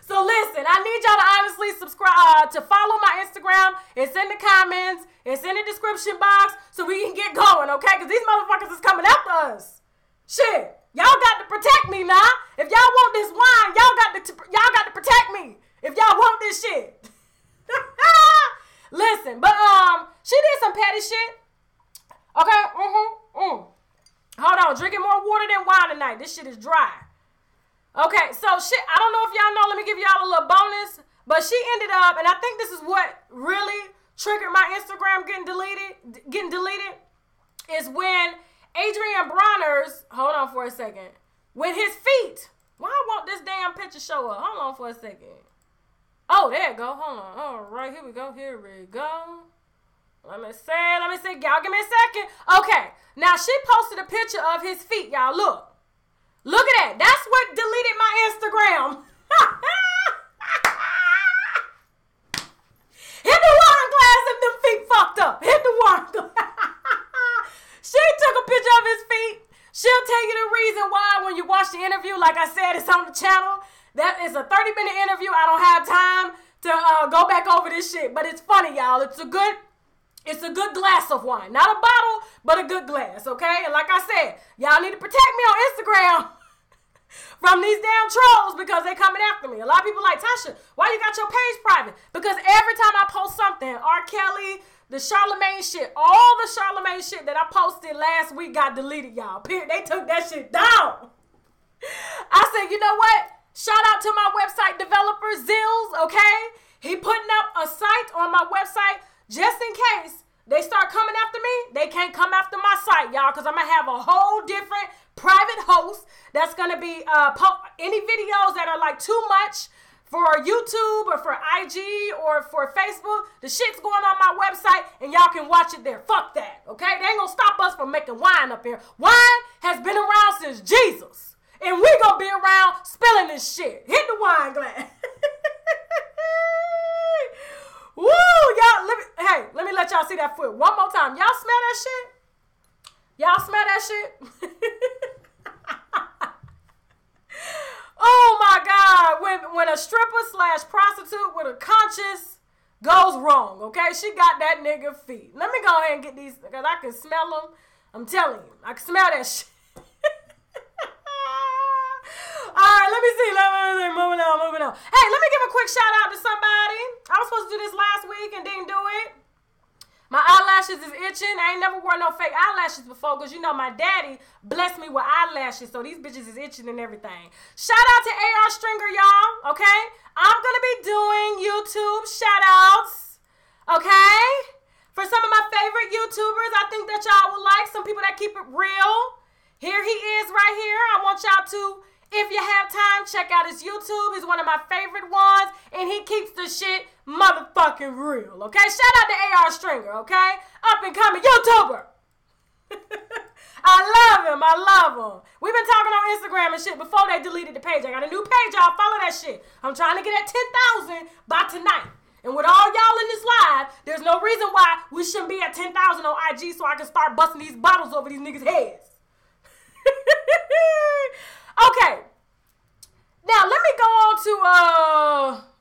So listen, I need y'all to honestly subscribe, to follow my Instagram. It's in the comments. It's in the description box, so we can get going, okay? Because these motherfuckers is coming after us. Shit. Y'all got to protect me now. If y'all want this wine, y'all got to protect me. If y'all want this shit. Listen, but she did some petty shit. Okay, Hold on, drinking more water than wine tonight. This shit is dry. Okay, so shit, I don't know if y'all know, let me give y'all a little bonus. But she ended up, and I think this is what really triggered my Instagram getting deleted, is when Adrien Broner's, hold on for a second, when his feet, why won't this damn picture show up? Hold on for a second. Oh, there you go. Hold on. All right, here we go. Let me see. Y'all give me a second. Okay. Now, she posted a picture of his feet, y'all. Look. Look at that. That's what deleted my Instagram. Hit the wine glass if them feet fucked up. Hit the wine glass. She took a picture of his feet. She'll tell you the reason why when you watch the interview. Like I said, it's on the channel. That is a 30-minute interview. I don't have time to go back over this shit. But it's funny, y'all. It's a good glass of wine. Not a bottle, but a good glass, okay? And like I said, y'all need to protect me on Instagram from these damn trolls, because they coming after me. A lot of people like, Tasha, why you got your page private? Because every time I post something, R.Kelly, the Charlemagne shit, all the Charlemagne shit that I posted last week got deleted, y'all. They took that shit down. I said, you know what? Shout out to my website developer, Zills, okay? He putting up a site on my website just in case they start coming after me. They can't come after my site, y'all, because I'm going to have a whole different private host that's going to be any videos that are like too much for YouTube or for IG or for Facebook. The shit's going on my website, and y'all can watch it there. Fuck that, okay? They ain't going to stop us from making wine up here. Wine has been around since Jesus. And we gonna be around spilling this shit. Hit the wine glass. Woo, y'all. Let me let y'all see that foot one more time. Y'all smell that shit? Y'all smell that shit? Oh my God. When a stripper / prostitute with a conscience goes wrong, okay? She got that nigga feet. Let me go ahead and get these, because I can smell them. I'm telling you, I can smell that shit. All right, let me see. Moving on. Hey, let me give a quick shout out to somebody. I was supposed to do this last week and didn't do it. My eyelashes is itching. I ain't never worn no fake eyelashes before, because you know my daddy blessed me with eyelashes, so these bitches is itching and everything. Shout out to AR Stringer, y'all, okay? I'm going to be doing YouTube shout outs, okay? For some of my favorite YouTubers, I think that y'all will like, some people that keep it real. Here he is right here. I want y'all to If you have time, check out his YouTube. He's one of my favorite ones, and he keeps the shit motherfucking real, okay? Shout out to A.R. Stringer, okay? Up and coming YouTuber. I love him. We've been talking on Instagram and shit before they deleted the page. I got a new page, y'all. Follow that shit. I'm trying to get at 10,000 by tonight. And with all y'all in this live, there's no reason why we shouldn't be at 10,000 on IG so I can start busting these bottles over these niggas' heads. Okay. Now, let me go on to,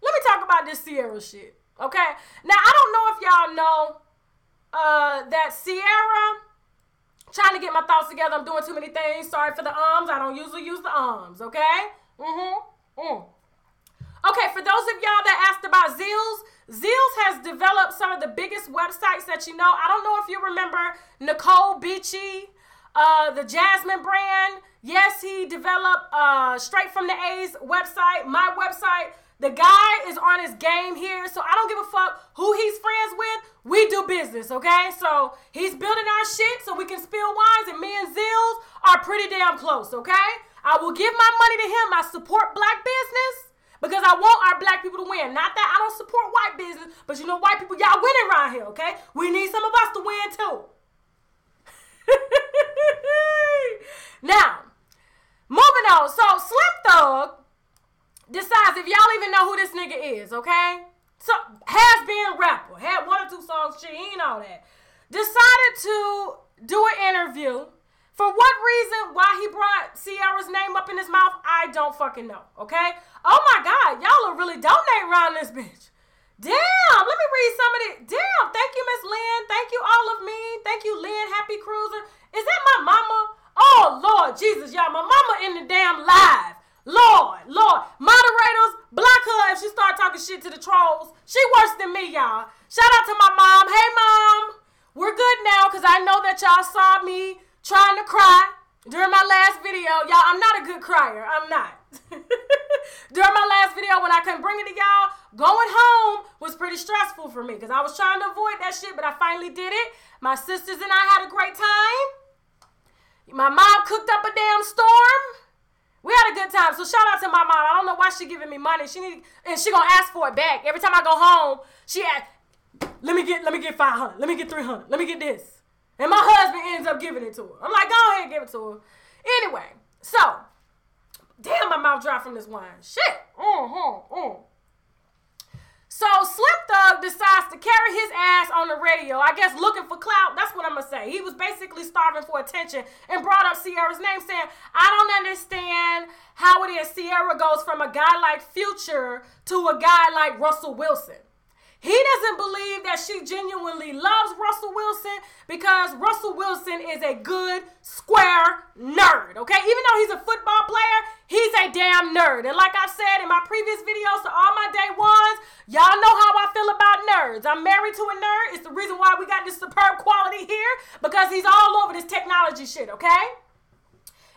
let me talk about this Ciara shit. Okay? Now, I don't know if y'all know that Ciara, trying to get my thoughts together. I'm doing too many things. Sorry for the ums. I don't usually use the ums, okay? Okay, for those of y'all that asked about Zills has developed some of the biggest websites that you know. I don't know if you remember Nicole Beachy, the Jasmine brand. Yes, he developed Straight from the A's website, my website. The guy is on his game here, so I don't give a fuck who he's friends with. We do business, okay? So he's building our shit so we can spill wines, and me and Zills are pretty damn close, okay? I will give my money to him. I support black business because I want our black people to win. Not that I don't support white business, but you know, white people, y'all winning around here, okay? We need some of us to win too. Now, moving on. So Slim Thug decides, if y'all even know who this nigga is, okay? So, has been rapper, had 1 or 2 songs, shit, he ain't all that. Decided to do an interview. For what reason, why he brought Ciara's name up in his mouth, I don't fucking know, okay? Oh my God, y'all are really donating around this bitch. Damn, let me read some of it. Damn, thank you, Miss Lynn. Thank you, all of me. Thank you, Lynn, Happy Cruiser. Is that my mama? Oh, Lord Jesus, y'all, my mama in the damn live. Lord. Moderators, block her if she start talking shit to the trolls. She worse than me, y'all. Shout out to my mom. Hey, Mom. We're good now because I know that y'all saw me trying to cry during my last video. Y'all, I'm not a good crier. I'm not. During my last video when I couldn't bring it to y'all, going home was pretty stressful for me because I was trying to avoid that shit, but I finally did it. My sisters and I had a great time. My mom cooked up a damn storm. We had a good time. So shout out to my mom. I don't know why she giving me money. And she gonna ask for it back. Every time I go home, she asks, let me get 500. Let me get 300. Let me get this. And my husband ends up giving it to her. I'm like, go ahead and give it to her. Anyway, so, damn, my mouth dry from this wine. Shit. So Slim Thug decides to carry his ass on the radio, I guess looking for clout. That's what I'm going to say. He was basically starving for attention and brought up Ciara's name saying, I don't understand how it is Ciara goes from a guy like Future to a guy like Russell Wilson. He doesn't believe that she genuinely loves Russell Wilson because Russell Wilson is a good, square nerd, okay? Even though he's a football player, he's a damn nerd. And like I said in my previous videos to all my day ones, y'all know how I feel about nerds. I'm married to a nerd. It's the reason why we got this superb quality here because he's all over this technology shit, okay?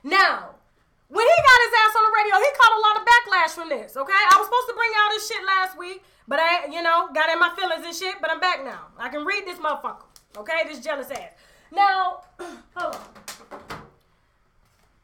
Now, when he got his ass on the radio, he caught a lot of backlash from this, okay? I was supposed to bring y'all this shit last week, but I, got in my feelings and shit, but I'm back now. I can read this motherfucker, okay? This jealous ass. Now, hold on.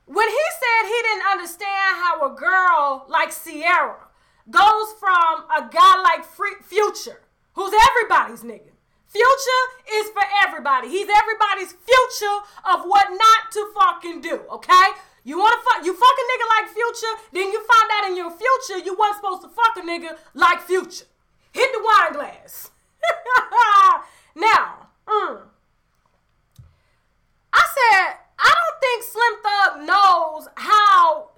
When he said he didn't understand how a girl like Ciara goes from a guy like Future, who's everybody's nigga. Future is for everybody. He's everybody's future of what not to fucking do, okay? You fuck a nigga like Future, then you find out in your future you wasn't supposed to fuck a nigga like Future. Hit the wine glass. Now, I said, I don't think Slim Thug knows how,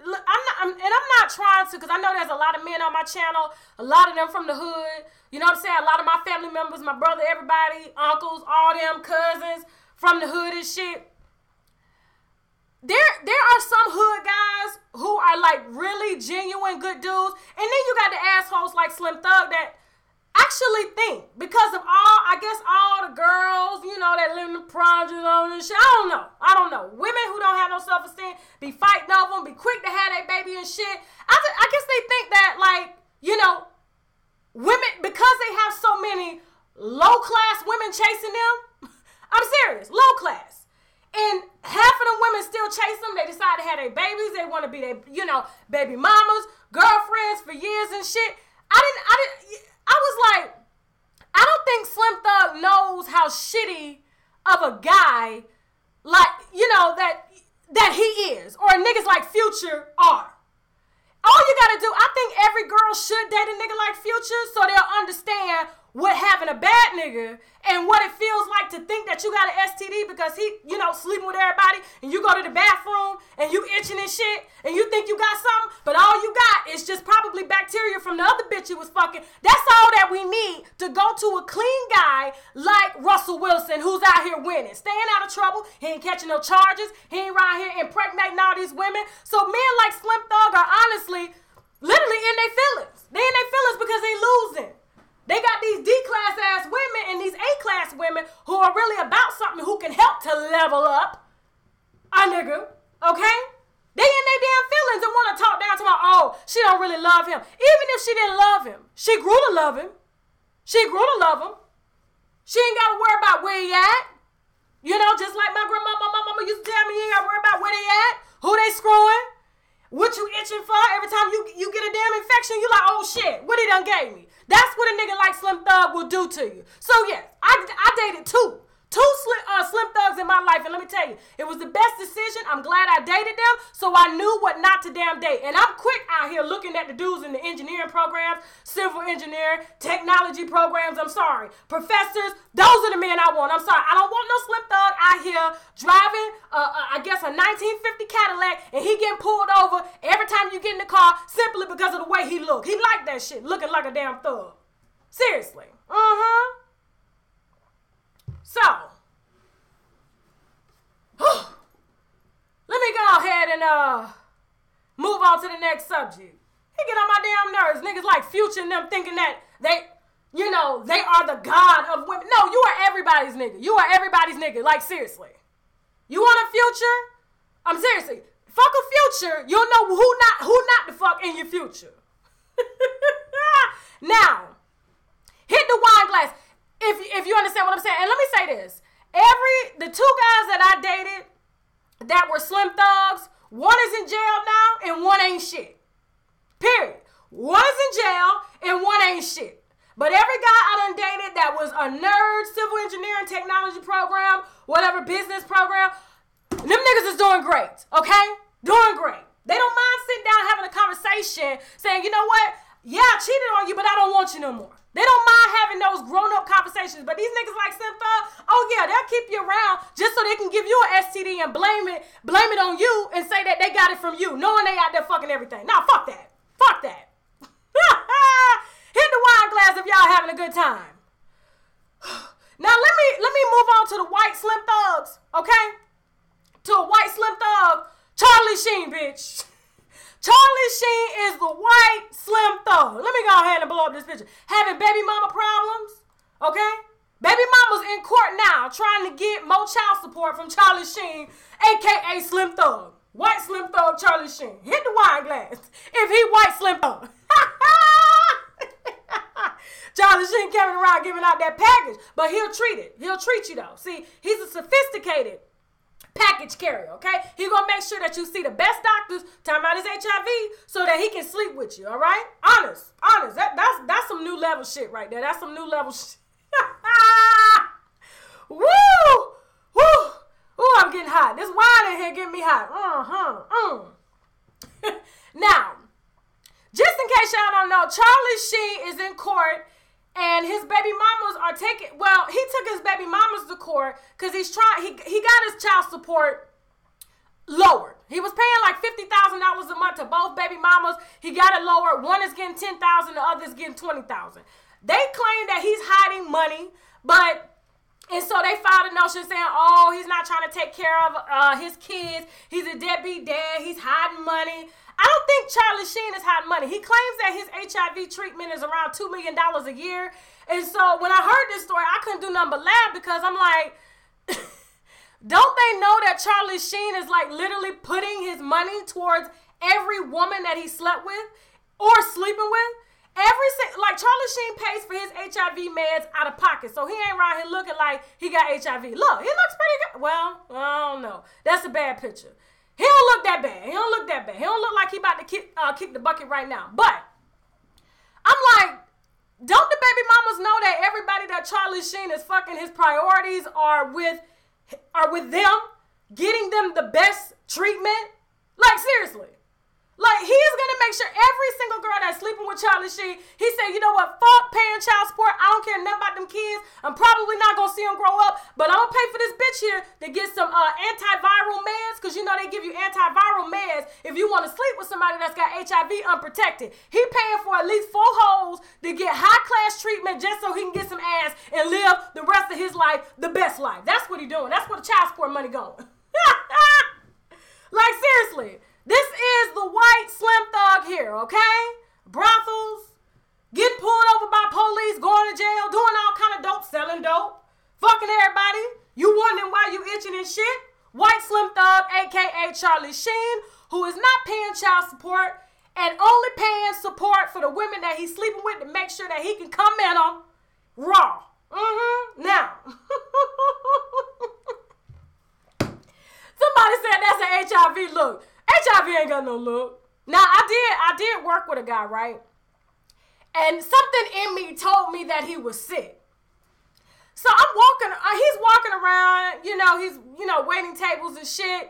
I'm not trying to, because I know there's a lot of men on my channel, a lot of them from the hood, you know what I'm saying, a lot of my family members, my brother, everybody, uncles, all them cousins from the hood and shit. There are some hood guys who are like really genuine good dudes, and then you got the assholes like Slim Thug that actually think because of all the girls, that live in the projects and all this shit. I don't know. Women who don't have no self-esteem be fighting over them, be quick to have their baby and shit. I guess they think that women, because they have so many low-class women chasing them, I'm serious, low-class. And half of them women still chase them. They decide to have their babies. They want to be their, baby mamas, girlfriends for years and shit. I was like, I don't think Slim Thug knows how shitty of a guy, like, that he is, or niggas like Future are. All you gotta do, I think every girl should date a nigga like Future so they'll understand what having a bad nigga and what it feels like to think that you got an STD because he, sleeping with everybody and you go to the bathroom and you itching and shit and you think you got something, but all you got is just probably bacteria from the other bitch you was fucking. That's all that we need to go to a clean guy like Russell Wilson who's out here winning, staying out of trouble. He ain't catching no charges. He ain't around here impregnating all these women. So men like Slim Thug are honestly literally in their feelings. They in their feelings because they losing. They got these D-class ass women and these A-class women who are really about something, who can help to level up a nigga, okay? They in their damn feelings and want to talk down to my, she don't really love him. Even if she didn't love him, she grew to love him. She grew to love him. She ain't got to worry about where he at. Just like my mama used to tell me, you ain't got to worry about where they at, who they screwing, what you itching for. Every time you get a damn infection, you like, oh shit, what he done gave me? That's what a nigga like Slim Thug will do to you. So yes, I dated two Slim Thugs in my life, and let me tell you, it was the best decision. I'm glad I dated them, so I knew what not to damn date. And I'm quick out here looking at the dudes in the engineering programs, civil engineering, technology programs. I'm sorry, professors. Those are the men I want. I'm sorry, I don't want no Slim Thug out here driving, I guess a 1950 Cadillac, and he getting pulled over every time you get in the car simply because of the way he look. He like that shit, looking like a damn thug. Seriously. So, let me go ahead and move on to the next subject. He get on my damn nerves. Niggas like Future and them thinking that they are the god of women. No, you are everybody's nigga. You are everybody's nigga. Like, seriously. You want a Future? I'm seriously. Fuck a Future. You'll know who not to fuck in your future. Now, hit the wine glass. If you understand what I'm saying. And let me say this. The two guys that I dated that were Slim Thugs, one is in jail now and one ain't shit. Period. One is in jail and one ain't shit. But every guy I done dated that was a nerd, civil engineering, technology program, whatever business program, them niggas is doing great, okay? Doing great. They don't mind sitting down having a conversation saying, you know what? Yeah, I cheated on you, but I don't want you no more. They don't mind having those grown-up conversations, but these niggas like Slim Thug, oh yeah, they'll keep you around just so they can give you an STD and blame it on you and say that they got it from you, knowing they out there fucking everything. Nah, fuck that. Fuck that. Hit the wine glass if y'all having a good time. Now let me move on to the white Slim Thugs, okay? To a white Slim Thug, Charlie Sheen, bitch. Charlie Sheen is the white Slim Thug. Let me go ahead and blow up this picture. Having baby mama problems, okay? Baby mama's in court now trying to get more child support from Charlie Sheen, a.k.a. Slim Thug. White Slim Thug Charlie Sheen. Hit the wine glass if he white Slim Thug. Charlie Sheen carrying around giving out that package, but he'll treat it. He'll treat you though. See, he's a sophisticated package carrier, okay? He gonna make sure that you see the best doctors talking about his HIV so that he can sleep with you, all right? Honest. That's some new level shit right there. That's some new level shit. Woo! Ooh, I'm getting hot. This wine in here getting me hot. Now, just in case y'all don't know, Charlie Sheen is in court and his baby mamas are he took his baby mamas to court because he got his child support lowered. He was paying like $50,000 a month to both baby mamas. He got it lowered. One is getting $10,000, the other is getting $20,000. They claim that he's hiding money, and so they filed a notion saying, oh, he's not trying to take care of his kids. He's a deadbeat dad. He's hiding money. I don't think Charlie Sheen is hiding money. He claims that his HIV treatment is around $2 million a year. And so when I heard this story, I couldn't do nothing but laugh because I'm like, don't they know that Charlie Sheen is like literally putting his money towards every woman that he slept with or sleeping with? Charlie Sheen pays for his HIV meds out of pocket, so he ain't around here looking like he got HIV. Look, he looks pretty good. Well, I don't know. That's a bad picture. He don't look that bad. He don't look like he about to kick the bucket right now. But I'm like, don't the baby mamas know that everybody that Charlie Sheen is fucking, his priorities are with them, getting them the best treatment? Like, seriously. Like, he is going to make sure every single girl that's sleeping with Charlie Sheen, he said, you know what, fuck paying child support. I don't care nothing about them kids. I'm probably not going to see them grow up, but I'm going to pay for this bitch here to get some antiviral meds, because you know they give you antiviral meds if you want to sleep with somebody that's got HIV unprotected. He paying for at least 4 hoes to get high-class treatment just so he can get some ass and live the rest of his life the best life. That's what he doing. That's where the child support money going. Like, seriously. This is the white slim thug here, okay? Brothels, getting pulled over by police, going to jail, doing all kind of dope, selling dope, fucking everybody. You wondering why you itching and shit? White slim thug, a.k.a. Charlie Sheen, who is not paying child support and only paying support for the women that he's sleeping with to make sure that he can come in them raw. Now, somebody said that's an HIV look. HIV ain't got no look. Now, I did work with a guy, right? And something in me told me that he was sick. So he's walking around, he's, waiting tables and shit.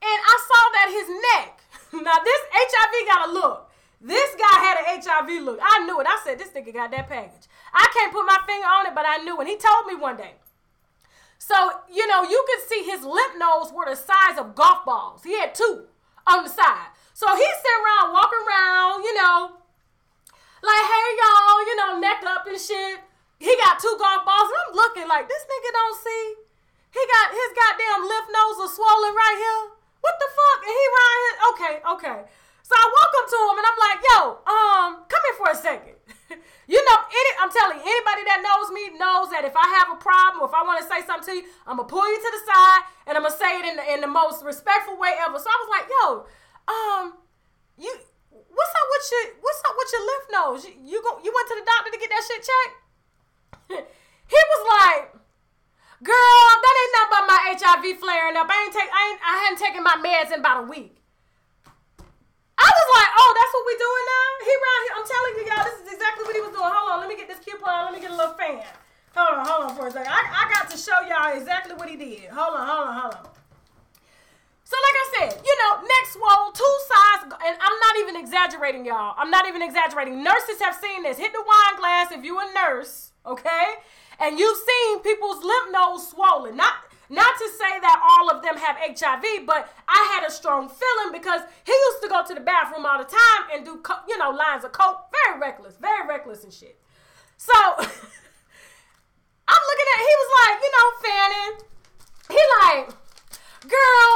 And I saw that his neck, now this HIV got a look. This guy had an HIV look. I knew it. I said, this nigga got that package. I can't put my finger on it, but I knew it. He told me one day. So, you could see his lymph nodes were the size of golf balls. He had 2 on the side. So he's sitting around, walking around, like, hey, y'all, neck up and shit. He got 2 golf balls, and I'm looking like, this nigga don't see. He got his goddamn lymph nodes are swollen right here. What the fuck? And he right here. Okay. So I walk up to him, and I'm like, yo, come here for a second. I'm telling you, anybody that knows me knows that if I have a problem or if I want to say something to you, I'm going to pull you to the side and I'm going to say it in the most respectful way ever. So I was like, yo, what's up with your lymph nodes? You went to the doctor to get that shit checked? He was like, girl, that ain't nothing but my HIV flaring up. I hadn't taken my meds in about a week. I was like, oh, that's what we doing now? He around here, I'm telling you, y'all, this is exactly what he was doing. Hold on, let me get this coupon. Let me get a little fan. Hold on for a second. I got to show y'all exactly what he did. Hold on. So like I said, neck swole, 2 sides, and I'm not even exaggerating, y'all. I'm not even exaggerating. Nurses have seen this. Hit the wine glass if you a nurse, okay? And you've seen people's lymph nodes swollen. Not to say that all of them have HIV, but I had a strong feeling because he used to go to the bathroom all the time and do, lines of coke. Very reckless and shit. So I'm looking at, he was like, fanning. He like, girl,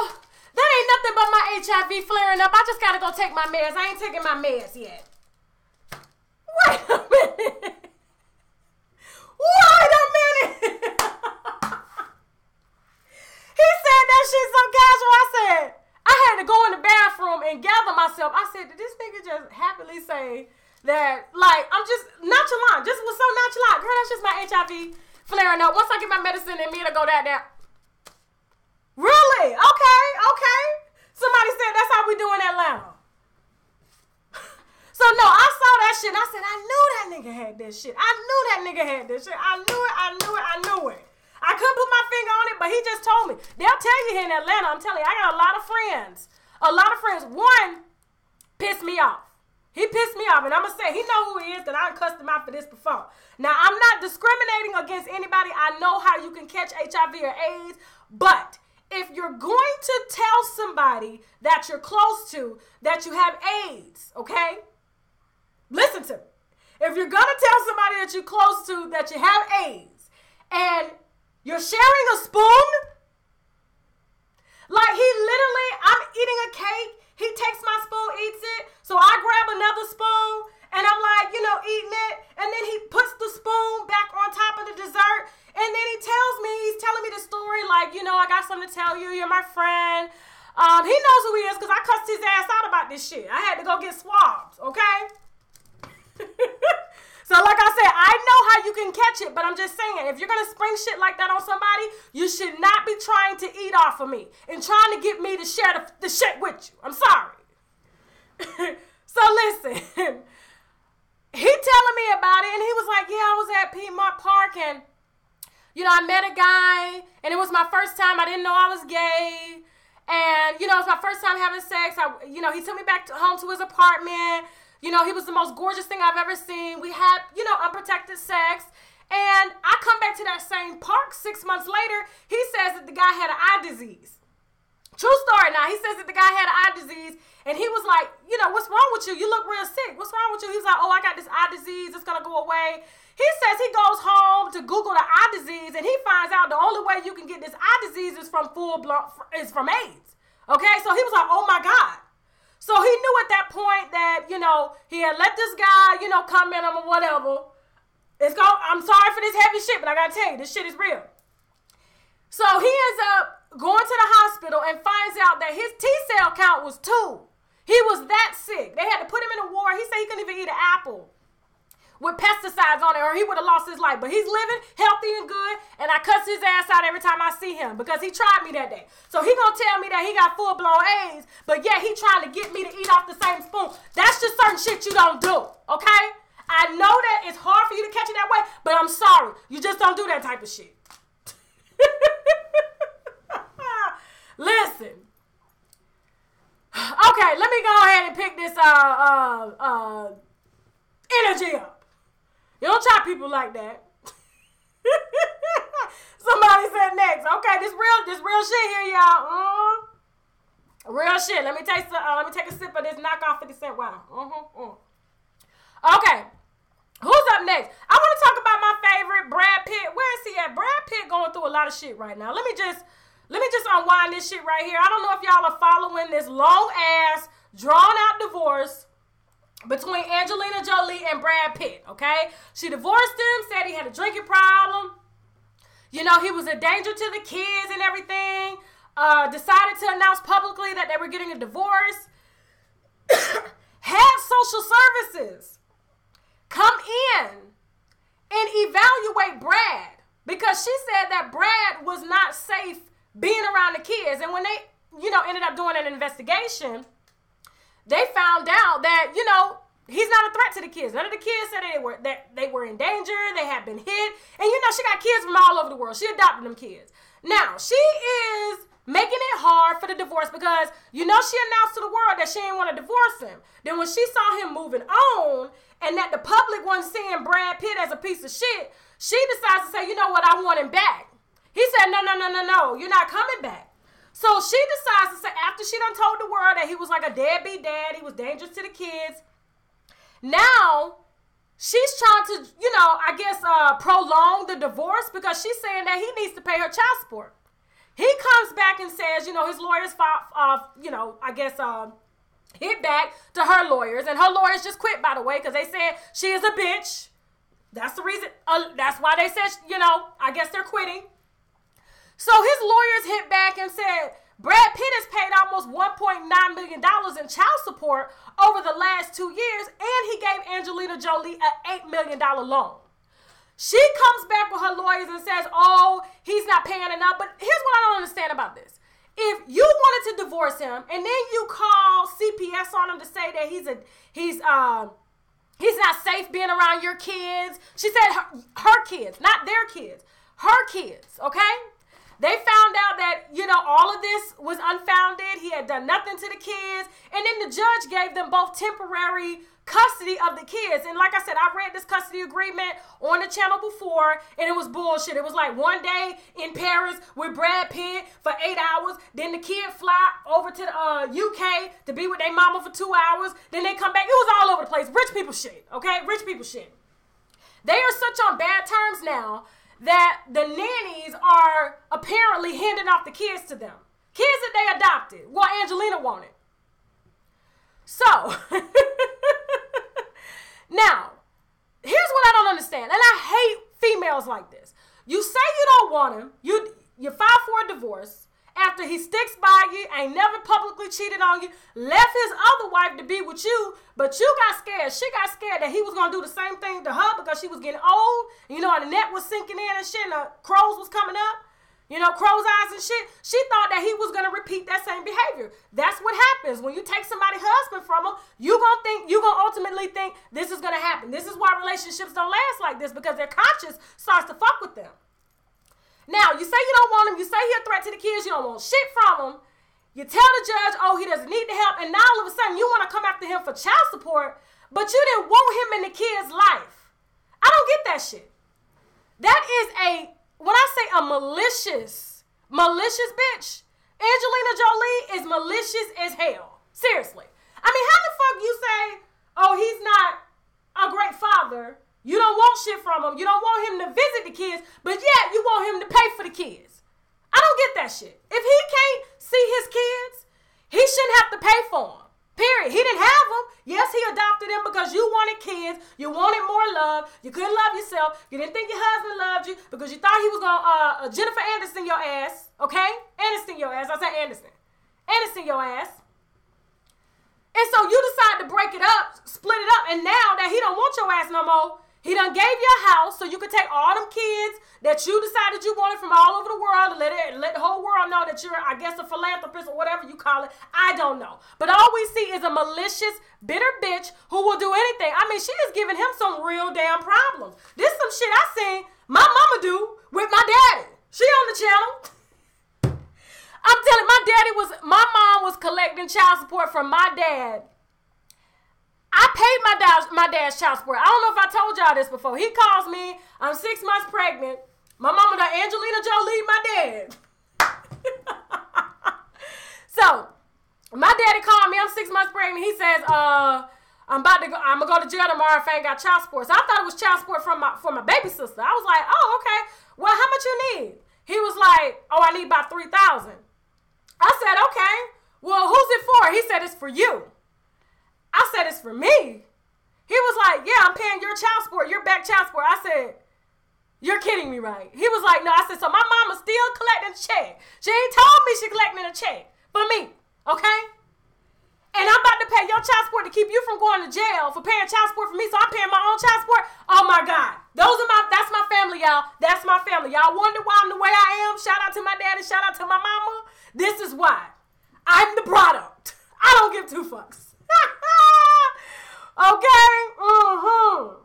that ain't nothing but my HIV flaring up. I just gotta go take my meds. I ain't taking my meds yet. Wait a minute. He said that shit so casual. I said, I had to go in the bathroom and gather myself. I said, did this nigga just happily say that, like, I'm just nonchalant. Just was so nonchalant. Girl, that's just my HIV flaring up. Once I get my medicine in me, it'll go down. Really? Okay. Somebody said that's how we do in Atlanta. So, no, I saw that shit. And I said, I knew that nigga had this shit. I knew it. I couldn't put my finger on it, but he just told me. They'll tell you here in Atlanta. I'm telling you, I got a lot of friends. One pissed me off. He pissed me off, and I'm going to say, he know who he is, because I cussed him out for this before. Now, I'm not discriminating against anybody. I know how you can catch HIV or AIDS, but if you're going to tell somebody that you're close to that you have AIDS, okay? Listen to me. If you're going to tell somebody that you're close to that you have AIDS, and you're sharing a spoon? Like, I'm eating a cake. He takes my spoon, eats it. So I grab another spoon, and I'm like, eating it. And then he puts the spoon back on top of the dessert. And then he's telling me the story, like, I got something to tell you. You're my friend. He knows who he is because I cussed his ass out about this shit. I had to go get swabs, okay? So like I said, I know how you can catch it, but I'm just saying, if you're going to spring shit like that on somebody, you should not be trying to eat off of me and trying to get me to share the shit with you. I'm sorry. So listen, he telling me about it, and he was like, yeah, I was at Piedmont Park, and, I met a guy, and it was my first time. I didn't know I was gay, and, it was my first time having sex. He took me back home to his apartment. He was the most gorgeous thing I've ever seen. We had, unprotected sex, and I come back to that same park 6 months later. He says that the guy had an eye disease. True story now. He says that the guy had an eye disease, and he was like, what's wrong with you? You look real sick. What's wrong with you? He was like, oh, I got this eye disease. It's going to go away. He says he goes home to Google the eye disease, and he finds out the only way you can get this eye disease is from from AIDS. Okay? So he was like, oh, my God. So he knew at that point that, he had let this guy, come in him or whatever. I'm sorry for this heavy shit, but I got to tell you, this shit is real. So he ends up going to the hospital and finds out that his T-cell count was 2. He was that sick. They had to put him in a ward. He said he couldn't even eat an apple with pesticides on it, or he would have lost his life. But he's living healthy and good, and I cuss his ass out every time I see him because he tried me that day. So he gonna tell me that he got full-blown AIDS, but yeah, he trying to get me to eat off the same spoon. That's just certain shit you don't do, okay? I know that it's hard for you to catch it that way, but I'm sorry. You just don't do that type of shit. Listen. Okay, let me go ahead and pick this energy up. You don't try people like that. Somebody said next. Okay, this real shit here, y'all. Real shit. Let me take a sip of this knockoff 50 cent water. Okay. Who's up next? I want to talk about my favorite, Brad Pitt. Where is he at? Brad Pitt going through a lot of shit right now. Let me just unwind this shit right here. I don't know if y'all are following this long-ass, drawn-out divorce between Angelina Jolie and Brad Pitt, okay? She divorced him, said he had a drinking problem. He was a danger to the kids and everything. Decided to announce publicly that they were getting a divorce. Had social services come in and evaluate Brad because she said that Brad was not safe being around the kids. And when they, ended up doing an investigation, they found out that, he's not a threat to the kids. None of the kids said they were in danger. They had been hit. And, she got kids from all over the world. She adopted them kids. Now, she is making it hard for the divorce because, she announced to the world that she didn't want to divorce him. Then when she saw him moving on and that the public wasn't seeing Brad Pitt as a piece of shit, she decides to say, you know what, I want him back. He said, no, you're not coming back. So she decides to say, after she done told the world that he was like a deadbeat dad, he was dangerous to the kids, now she's trying to, prolong the divorce because she's saying that he needs to pay her child support. He comes back and says, his lawyers hit back to her lawyers, and her lawyers just quit, by the way, because they said she is a bitch. That's the reason, that's why they said, I guess they're quitting. So his lawyers hit back and said, Brad Pitt has paid almost $1.9 million in child support over the last 2 years, and he gave Angelina Jolie an $8 million loan. She comes back with her lawyers and says, oh, he's not paying enough. But here's what I don't understand about this. If you wanted to divorce him and then you call CPS on him to say that he's not safe being around your kids. She said her kids, not their kids, her kids, okay? They found out that, all of this was unfounded. He had done nothing to the kids. And then the judge gave them both temporary custody of the kids. And like I said, I read this custody agreement on the channel before, and it was bullshit. It was like one day in Paris with Brad Pitt for 8 hours. Then the kid fly over to the UK to be with their mama for 2 hours. Then they come back. It was all over the place. Rich people shit, okay? Rich people shit. They are such on bad terms now that the nannies are apparently handing off the kids to them. Kids that they adopted. Well, Angelina wanted. So, now, here's what I don't understand. And I hate females like this. You say you don't want him. You file for a divorce. after he sticks by you, ain't never publicly cheated on you, left his other wife to be with you, but you got scared. She got scared that he was going to do the same thing to her because she was getting old, and the neck was sinking in and shit, and the crows was coming up. Crow's eyes and shit. She thought that he was going to repeat that same behavior. That's what happens. When you take somebody's husband from them, you're going to ultimately think this is going to happen. This is why relationships don't last like this, because their conscience starts to fuck with them. Now, you say you don't want him. You say he's a threat to the kids. You don't want shit from him. You tell the judge, oh, he doesn't need the help. And now all of a sudden you want to come after him for child support, but you didn't want him in the kid's life. I don't get that shit. That is when I say a malicious bitch, Angelina Jolie is malicious as hell. Seriously. I mean, how the fuck you say, oh, he's not a great father. You don't want shit from him. You don't want him to visit the kids, but yet you want him to pay for the kids. I don't get that shit. If he can't see his kids, he shouldn't have to pay for them. Period. He didn't have them. Yes, he adopted them because you wanted kids. You wanted more love. You couldn't love yourself. You didn't think your husband loved you because you thought he was going to Jennifer Aniston your ass. Okay? Aniston your ass. I said Aniston. Aniston your ass. And so you decide to break it up, split it up, and now that he don't want your ass no more, he done gave you a house so you could take all them kids that you decided you wanted from all over the world and let the whole world know that you're, I guess, a philanthropist or whatever you call it. I don't know. But all we see is a malicious, bitter bitch who will do anything. I mean, she is giving him some real damn problems. This some shit I seen my mama do with my daddy. She on the channel. I'm telling you, my mom was collecting child support from my dad. I paid my dad's child support. I don't know if I told y'all this before. He calls me. I'm 6 months pregnant. My mama, Angelina Jolie, my dad. So, my daddy called me. I'm 6 months pregnant. He says, I'm gonna go to jail tomorrow if I ain't got child support. So I thought it was child support for my baby sister. I was like, oh, okay. Well, how much you need? He was like, oh, I need about $3,000. I said, okay. Well, who's it for? He said, it's for you. I said, it's for me. He was like, yeah, I'm paying your child support, your back child support. I said, you're kidding me, right? He was like, no. I said, so my mama's still collecting a check. She ain't told me she collecting a check for me, okay? And I'm about to pay your child support to keep you from going to jail for paying child support for me, so I'm paying my own child support? Oh, my God. That's my family, y'all. That's my family. Y'all wonder why I'm the way I am? Shout out to my daddy. Shout out to my mama. This is why. I'm the product. I don't give two fucks. Okay? Oh,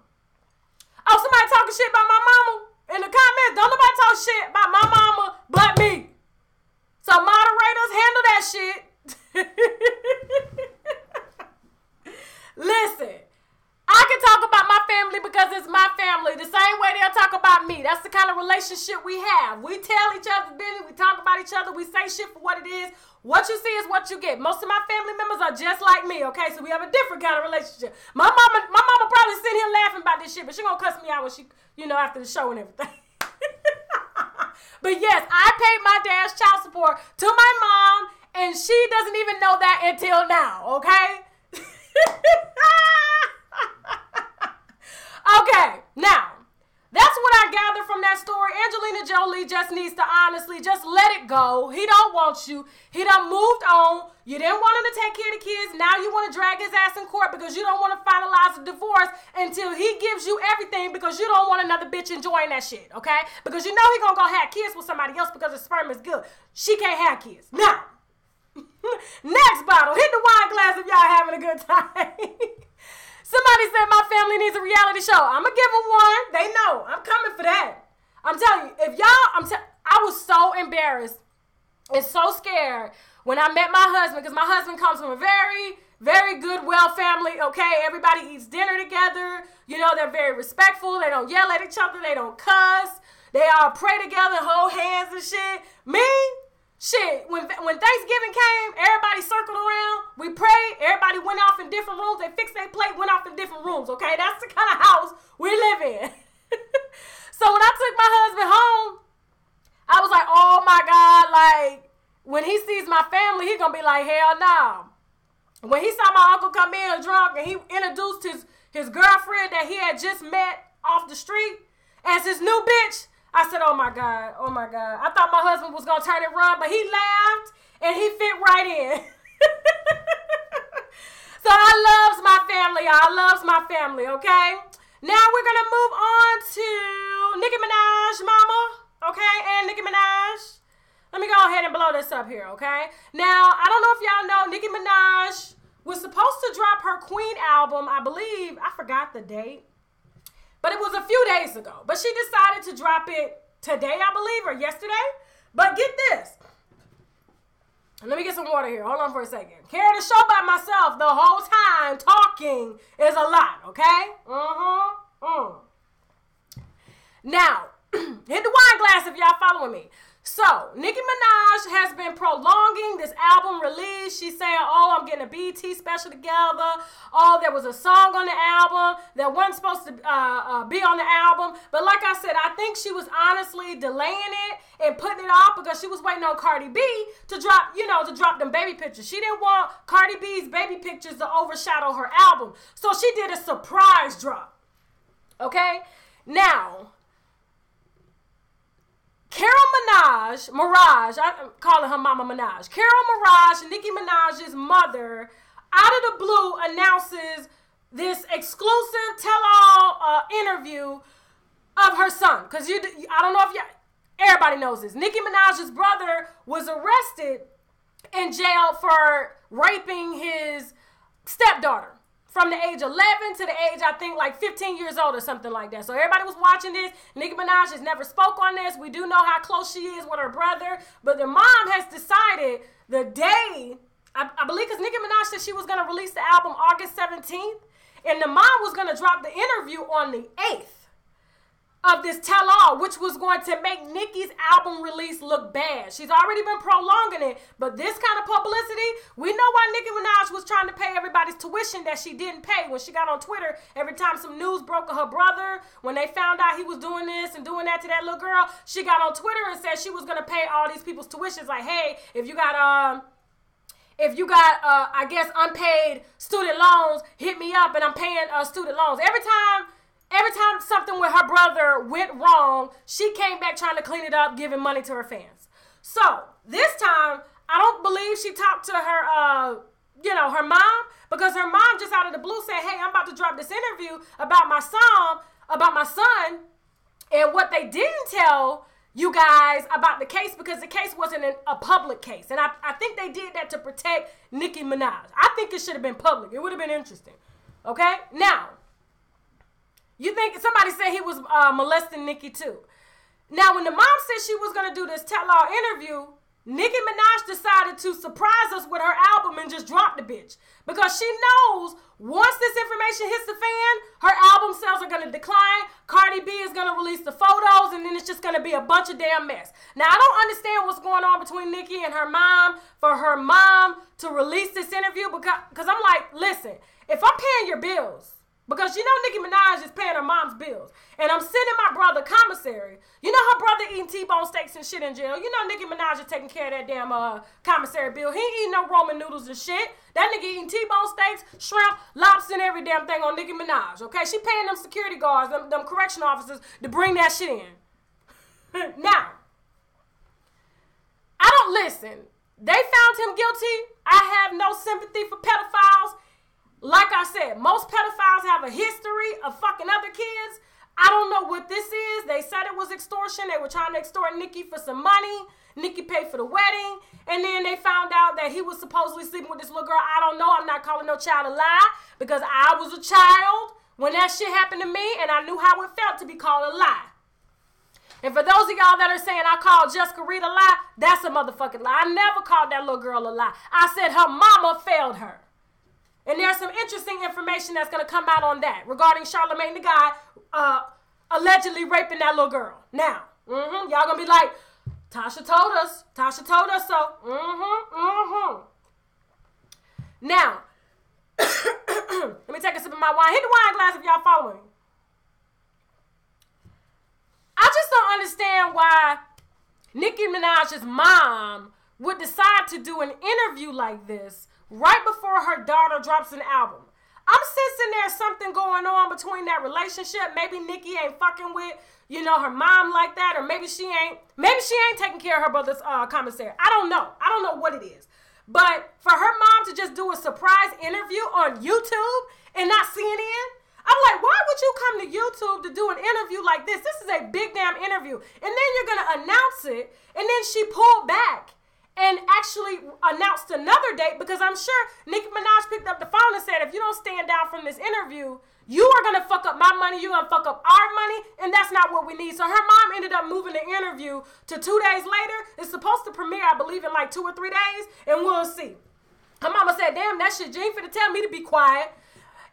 somebody talking shit about my mama in the comments. Don't nobody talk shit about my mama but me. So moderators, handle that shit. Listen, I can talk about my family because it's my family the same way they'll talk about me. That's the kind of relationship we have. We tell each other's business. We talk about each other. We say shit for what it is. What you see is what you get. Most of my family members are just like me, okay? So we have a different kind of relationship. My mama probably sitting here laughing about this shit, but she gonna cuss me out when she, after the show and everything. But yes, I paid my dad's child support to my mom, and she doesn't even know that until now, okay? Okay, now, that's what I gathered from that story. Angelina Jolie just needs to honestly just let it go. He don't want you. He done moved on. You didn't want him to take care of the kids. Now you want to drag his ass in court because you don't want to finalize the divorce until he gives you everything because you don't want another bitch enjoying that shit, okay? Because you know he gonna go have kids with somebody else because his sperm is good. She can't have kids. Now, next bottle. Hit the wine glass if y'all having a good time. Somebody said my family needs a reality show. I'm going to give them one. They know. I'm coming for that. I'm telling you, if y'all, I was so embarrassed and so scared when I met my husband, because my husband comes from a very, very good, well family, okay? Everybody eats dinner together. They're very respectful. They don't yell at each other. They don't cuss. They all pray together, hold hands and shit. Me? Shit, when Thanksgiving came, everybody circled around, we prayed, everybody went off in different rooms, they fixed their plate, went off in different rooms, okay? That's the kind of house we live in. So when I took my husband home, I was like, oh my God, like, when he sees my family, he gonna be like, hell no. When he saw my uncle come in drunk and he introduced his girlfriend that he had just met off the street as his new bitch, I said, oh my God. I thought my husband was going to turn and run, but he laughed and he fit right in. So I loves my family, y'all. I loves my family, okay? Now we're going to move on to Nicki Minaj, mama, okay? And Nicki Minaj. Let me go ahead and blow this up here, okay? Now, I don't know if y'all know, Nicki Minaj was supposed to drop her Queen album, I believe. I forgot the date. But it was a few days ago. But she decided to drop it today, I believe, or yesterday. But get this. Let me get some water here. Hold on for a second. Carry the show by myself the whole time. Talking is a lot, okay? Now, hit the wine glass if y'all following me. So, Nicki Minaj has been prolonging this album release. She's saying, oh, I'm getting a BET special together. Oh, there was a song on the album that wasn't supposed to be on the album. But like I said, I think she was honestly delaying it and putting it off because she was waiting on Cardi B to drop, to drop them baby pictures. She didn't want Cardi B's baby pictures to overshadow her album. So she did a surprise drop. Okay? Now, Mirage, I'm calling her Mama Minaj. Carol Mirage, Nicki Minaj's mother, out of the blue announces this exclusive tell-all interview of her son. Because I don't know if everybody knows this. Nicki Minaj's brother was arrested in jail for raping his stepdaughter. From the age 11 to the age, I think, like 15 years old or something like that. So everybody was watching this. Nicki Minaj has never spoke on this. We do know how close she is with her brother. But the mom has decided the day, I believe, because Nicki Minaj said she was going to release the album August 17th. And the mom was going to drop the interview on the 8th of this tell-all, which was going to make Nicki's album release look bad. She's already been prolonging it, but this kind of publicity, we know why Nicki Minaj was trying to pay everybody's tuition that she didn't pay when she got on Twitter. Every time some news broke of her brother, when they found out he was doing this and doing that to that little girl, she got on Twitter and said she was going to pay all these people's tuitions. Like, hey, if you got I guess unpaid student loans, hit me up and I'm paying student loans. Every time something with her brother went wrong, she came back trying to clean it up, giving money to her fans. So this time, I don't believe she talked to her, her mom, because her mom just out of the blue said, hey, I'm about to drop this interview about my son, and what they didn't tell you guys about the case, because the case wasn't a public case. And I think they did that to protect Nicki Minaj. I think it should have been public. It would have been interesting. Okay? Now, you think somebody said he was molesting Nicki too. Now, when the mom said she was going to do this tell-all interview, Nicki Minaj decided to surprise us with her album and just drop the bitch. Because she knows once this information hits the fan, her album sales are going to decline. Cardi B is going to release the photos, and then it's just going to be a bunch of damn mess. Now, I don't understand what's going on between Nicki and her mom for her mom to release this interview, because I'm like, listen, if I'm paying your bills, because Nicki Minaj is paying her mom's bills. And I'm sending my brother commissary. Her brother eating T-bone steaks and shit in jail. Nicki Minaj is taking care of that damn commissary bill. He ain't eating no Roman noodles and shit. That nigga eating T-bone steaks, shrimp, lobster, and every damn thing on Nicki Minaj. Okay? She paying them security guards, them correction officers to bring that shit in. Now, I don't listen. They found him guilty. I have no sympathy for pedophiles. Like I said, most pedophiles have a history of fucking other kids. I don't know what this is. They said it was extortion. They were trying to extort Nicki for some money. Nicki paid for the wedding. And then they found out that he was supposedly sleeping with this little girl. I don't know. I'm not calling no child a lie, because I was a child when that shit happened to me, and I knew how it felt to be called a lie. And for those of y'all that are saying I called Jessica Reed a lie, that's a motherfucking lie. I never called that little girl a lie. I said her mama failed her. And there's some interesting information that's going to come out on that regarding Charlamagne the guy allegedly raping that little girl. Now, y'all going to be like, Tasha told us so. Now, let me take a sip of my wine. Hit the wine glass if y'all following. I just don't understand why Nicki Minaj's mom would decide to do an interview like this right before her daughter drops an album. I'm sensing there's something going on between that relationship. Maybe Nicki ain't fucking with, her mom like that, or maybe she ain't taking care of her brother's commissary. I don't know what it is. But for her mom to just do a surprise interview on YouTube and not CNN, I'm like, why would you come to YouTube to do an interview like this? This is a big damn interview. And then you're going to announce it. And then she pulled back and actually announced another date, because I'm sure Nicki Minaj picked up the phone and said, if you don't stand down from this interview, you are going to fuck up my money, you're going to fuck up our money, and that's not what we need. So her mom ended up moving the interview to 2 days later. It's supposed to premiere, I believe, in like 2 or 3 days, and we'll see. Her mama said, damn, that shit, you ain't finna tell me to be quiet.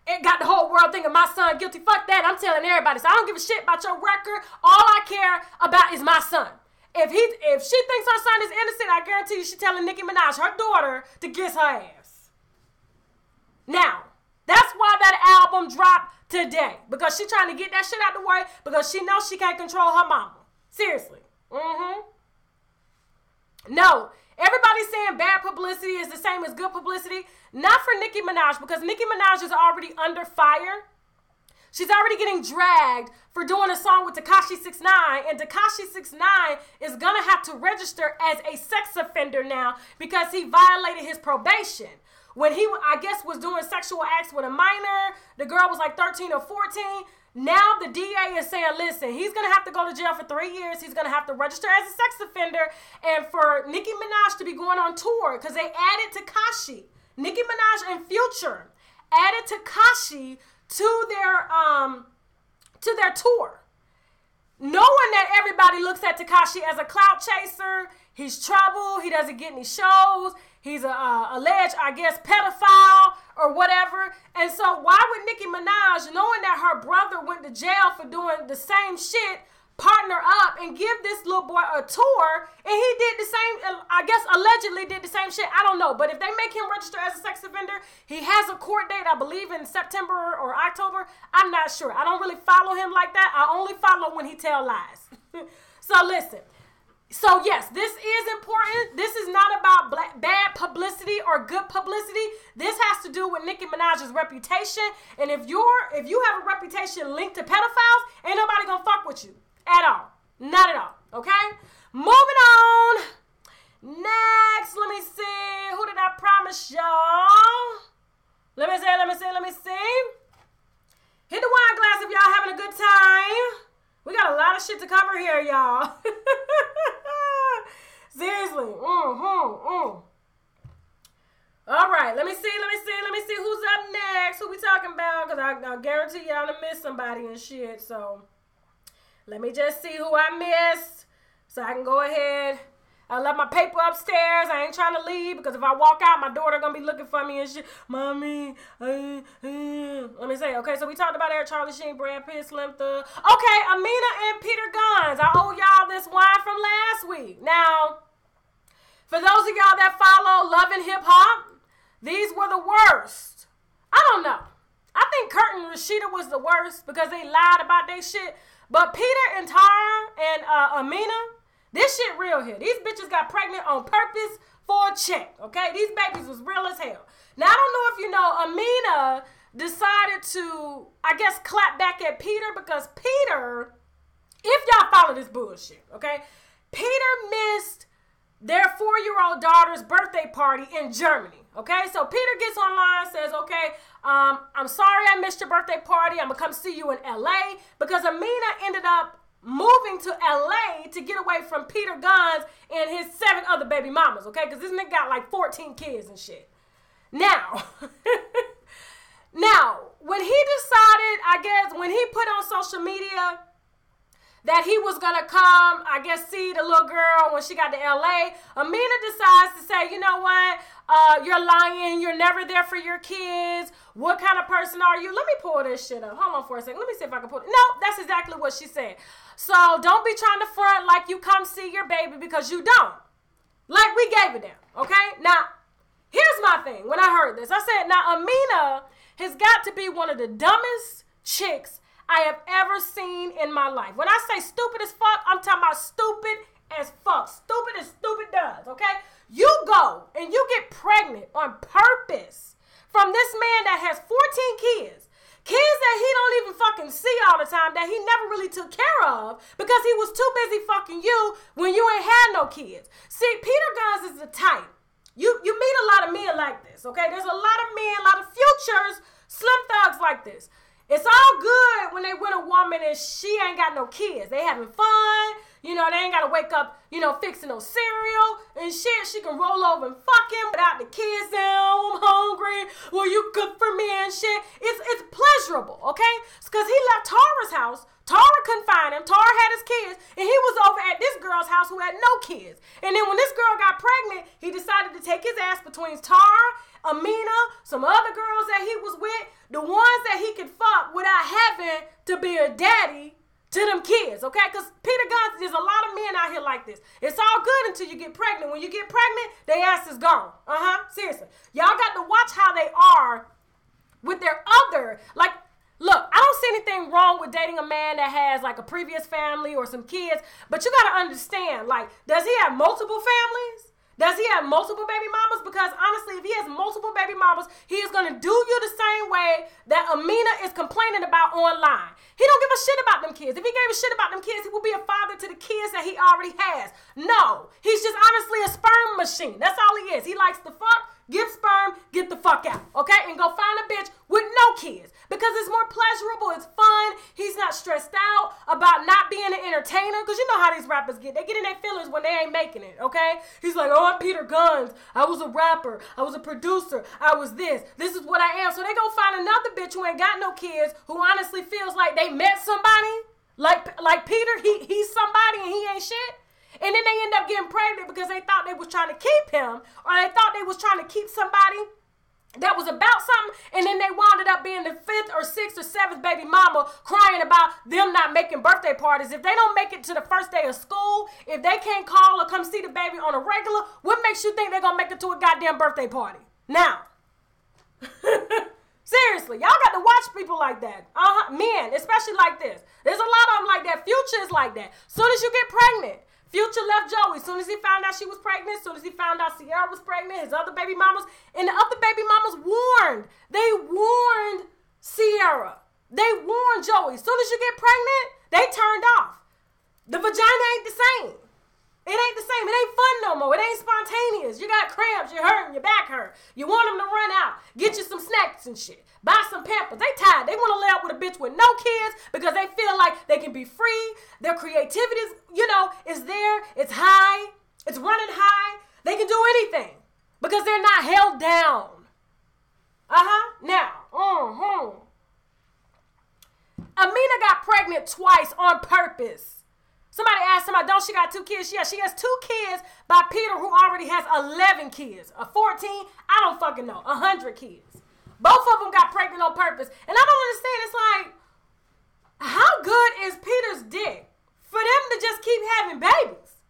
It got the whole world thinking my son guilty. Fuck that, I'm telling everybody. So I don't give a shit about your record. All I care about is my son. If she thinks her son is innocent, I guarantee you she's telling Nicki Minaj, her daughter, to kiss her ass. Now, that's why that album dropped today. Because she's trying to get that shit out the way, because she knows she can't control her mama. Seriously. No, everybody's saying bad publicity is the same as good publicity. Not for Nicki Minaj, because Nicki Minaj is already under fire. She's already getting dragged for doing a song with Takashi 6ix9ine, and Takashi 6ix9ine is gonna have to register as a sex offender now because he violated his probation. When he, I guess, was doing sexual acts with a minor, the girl was like 13 or 14. Now the DA is saying, listen, he's going to have to go to jail for 3 years. He's going to have to register as a sex offender. And for Nicki Minaj to be going on tour, because they added Takashi, Nicki Minaj and Future added Takashi to their tour. Knowing that everybody looks at Takashi as a clout chaser, he's trouble, he doesn't get any shows, he's a alleged, I guess, pedophile or whatever. And so why would Nicki Minaj, knowing that her brother went to jail for doing the same shit, partner up and give this little boy a tour? And he did the same, I guess allegedly did the same shit. I don't know. But if they make him register as a sex offender, he has a court date, I believe in September or October. I'm not sure. I don't really follow him like that. I only follow when he tell lies. So listen. So yes, this is important. This is not about bad publicity or good publicity. This has to do with Nicki Minaj's reputation. And if you have a reputation linked to pedophiles, ain't nobody gonna fuck with you at all. Not at all. Okay? Moving on. Next, let me see. Who did I promise y'all? Let me see. Hit the wine glass if y'all having a good time. We got a lot of shit to cover here, y'all. Seriously. All right, let me see who's up next. Who we talking about? Because I guarantee y'all to miss somebody and shit. So let me just see who I missed so I can go ahead. I left my paper upstairs. I ain't trying to leave because if I walk out, my daughter gonna be looking for me and shit. Mommy, let me say. Okay, so we talked about Eric, Charlie Sheen, Brad Pitt, Slim Thug. Okay, Amina and Peter Gunz. I owe y'all this wine from last week. Now, for those of y'all that follow Love and Hip Hop, these were the worst. I don't know. I think Kurt and Rashida was the worst because they lied about their shit. But Peter and Tara and Amina, this shit real here. These bitches got pregnant on purpose for a check, okay? These babies was real as hell. Now, I don't know if you know, Amina decided to, I guess, clap back at Peter because Peter, if y'all follow this bullshit, okay? Peter missed their 4-year-old daughter's birthday party in Germany, okay? So Peter gets online, says, okay, I'm sorry I missed your birthday party. I'm going to come see you in L.A. because Amina ended up moving to L.A. to get away from Peter Gunz and his 7 other baby mamas, okay? Because this nigga got like 14 kids and shit. Now, when he decided, I guess, when he put on social media that he was going to come, I guess, see the little girl when she got to L.A., Amina decides to say, you know what? You're lying. You're never there for your kids. What kind of person are you? Let me pull this shit up. Hold on for a second. Let me see if I can pull it. No, that's exactly what she said. So don't be trying to front like you come see your baby because you don't. Like we gave it them, okay? Now, here's my thing. When I heard this, I said, now Amina has got to be one of the dumbest chicks I have ever seen in my life. When I say stupid as fuck, I'm talking about stupid as fuck. Stupid as stupid does, okay? You go and you get pregnant on purpose from this man that has 14 fucking see all the time that he never really took care of because he was too busy fucking you when you ain't had no kids. See, Peter Gunz is the type. You meet a lot of men like this, okay? There's a lot of men, a lot of futures, slim thugs like this. It's all good when they with a woman and she ain't got no kids. They having fun. You know, they ain't got to wake up, you know, fixing no cereal and shit. She can roll over and fuck him without the kids down. I'm hungry. Will you cook for me and shit? It's pleasurable, okay? Because he left Tara's house. Tara couldn't find him. Tara had his kids. And he was over at this girl's house who had no kids. And then when this girl got pregnant, he decided to take his ass between Tara, Amina, some other girls that he was with, the ones that he could fuck without having to be a daddy to them kids, okay? Because Peter Gunz, there's a lot of men out here like this. It's all good until you get pregnant. When you get pregnant, their ass is gone. Seriously. Y'all got to watch how they are with their other, like, look, I don't see anything wrong with dating a man that has, like, a previous family or some kids, but you got to understand, like, does he have multiple families? Does he have multiple baby mamas? Because honestly, if he has multiple baby mamas, he is going to do you the same way that Amina is complaining about online. He don't give a shit about them kids. If he gave a shit about them kids, he would be a father to the kids that he already has. No, he's just honestly a sperm machine. That's all he is. He likes to fuck, give sperm, get the fuck out, okay? And go find a bitch with no kids. Because it's more pleasurable, it's fun. He's not stressed out about not being an entertainer. Because you know how these rappers get. They get in their feelings when they ain't making it, okay? He's like, oh, I'm Peter Gunz. I was a rapper. I was a producer. I was this. This is what I am. So they go find another bitch who ain't got no kids, who honestly feels like they met somebody. Like Peter, he's somebody and he ain't shit. And then they end up getting pregnant because they thought they was trying to keep him, or they thought they was trying to keep somebody that was about something, and then they wound up being the 5th or 6th or 7th baby mama crying about them not making birthday parties. If they don't make it to the first day of school, if they can't call or come see the baby on a regular, what makes you think they're going to make it to a goddamn birthday party? Now, seriously, y'all got to watch people like that. Men, especially like this. There's a lot of them like that. Future is like that. Soon as you get pregnant, Future left Jolie. As soon as he found out she was pregnant, as soon as he found out Ciara was pregnant, his other baby mamas, and the other baby mamas warned. They warned Ciara. They warned Jolie. As soon as you get pregnant, they turned off. The vagina ain't the same. It ain't the same. It ain't fun no more. It ain't spontaneous. You got cramps. You're hurting. Your back hurt. You want them to run out. Get you some snacks and shit. Buy some Pampers. They tired. They want to lay out with a bitch with no kids because they feel like they can be free. Their creativity is, is there. It's high. It's running high. They can do anything because they're not held down. Now, Amina got pregnant twice on purpose. Somebody asked somebody, don't she got 2 kids? Yeah, she has 2 kids by Peter, who already has 11 kids. 14, I don't fucking know, 100 kids. Both of them got pregnant on purpose. And I don't understand, it's like, how good is Peter's dick for them to just keep having babies?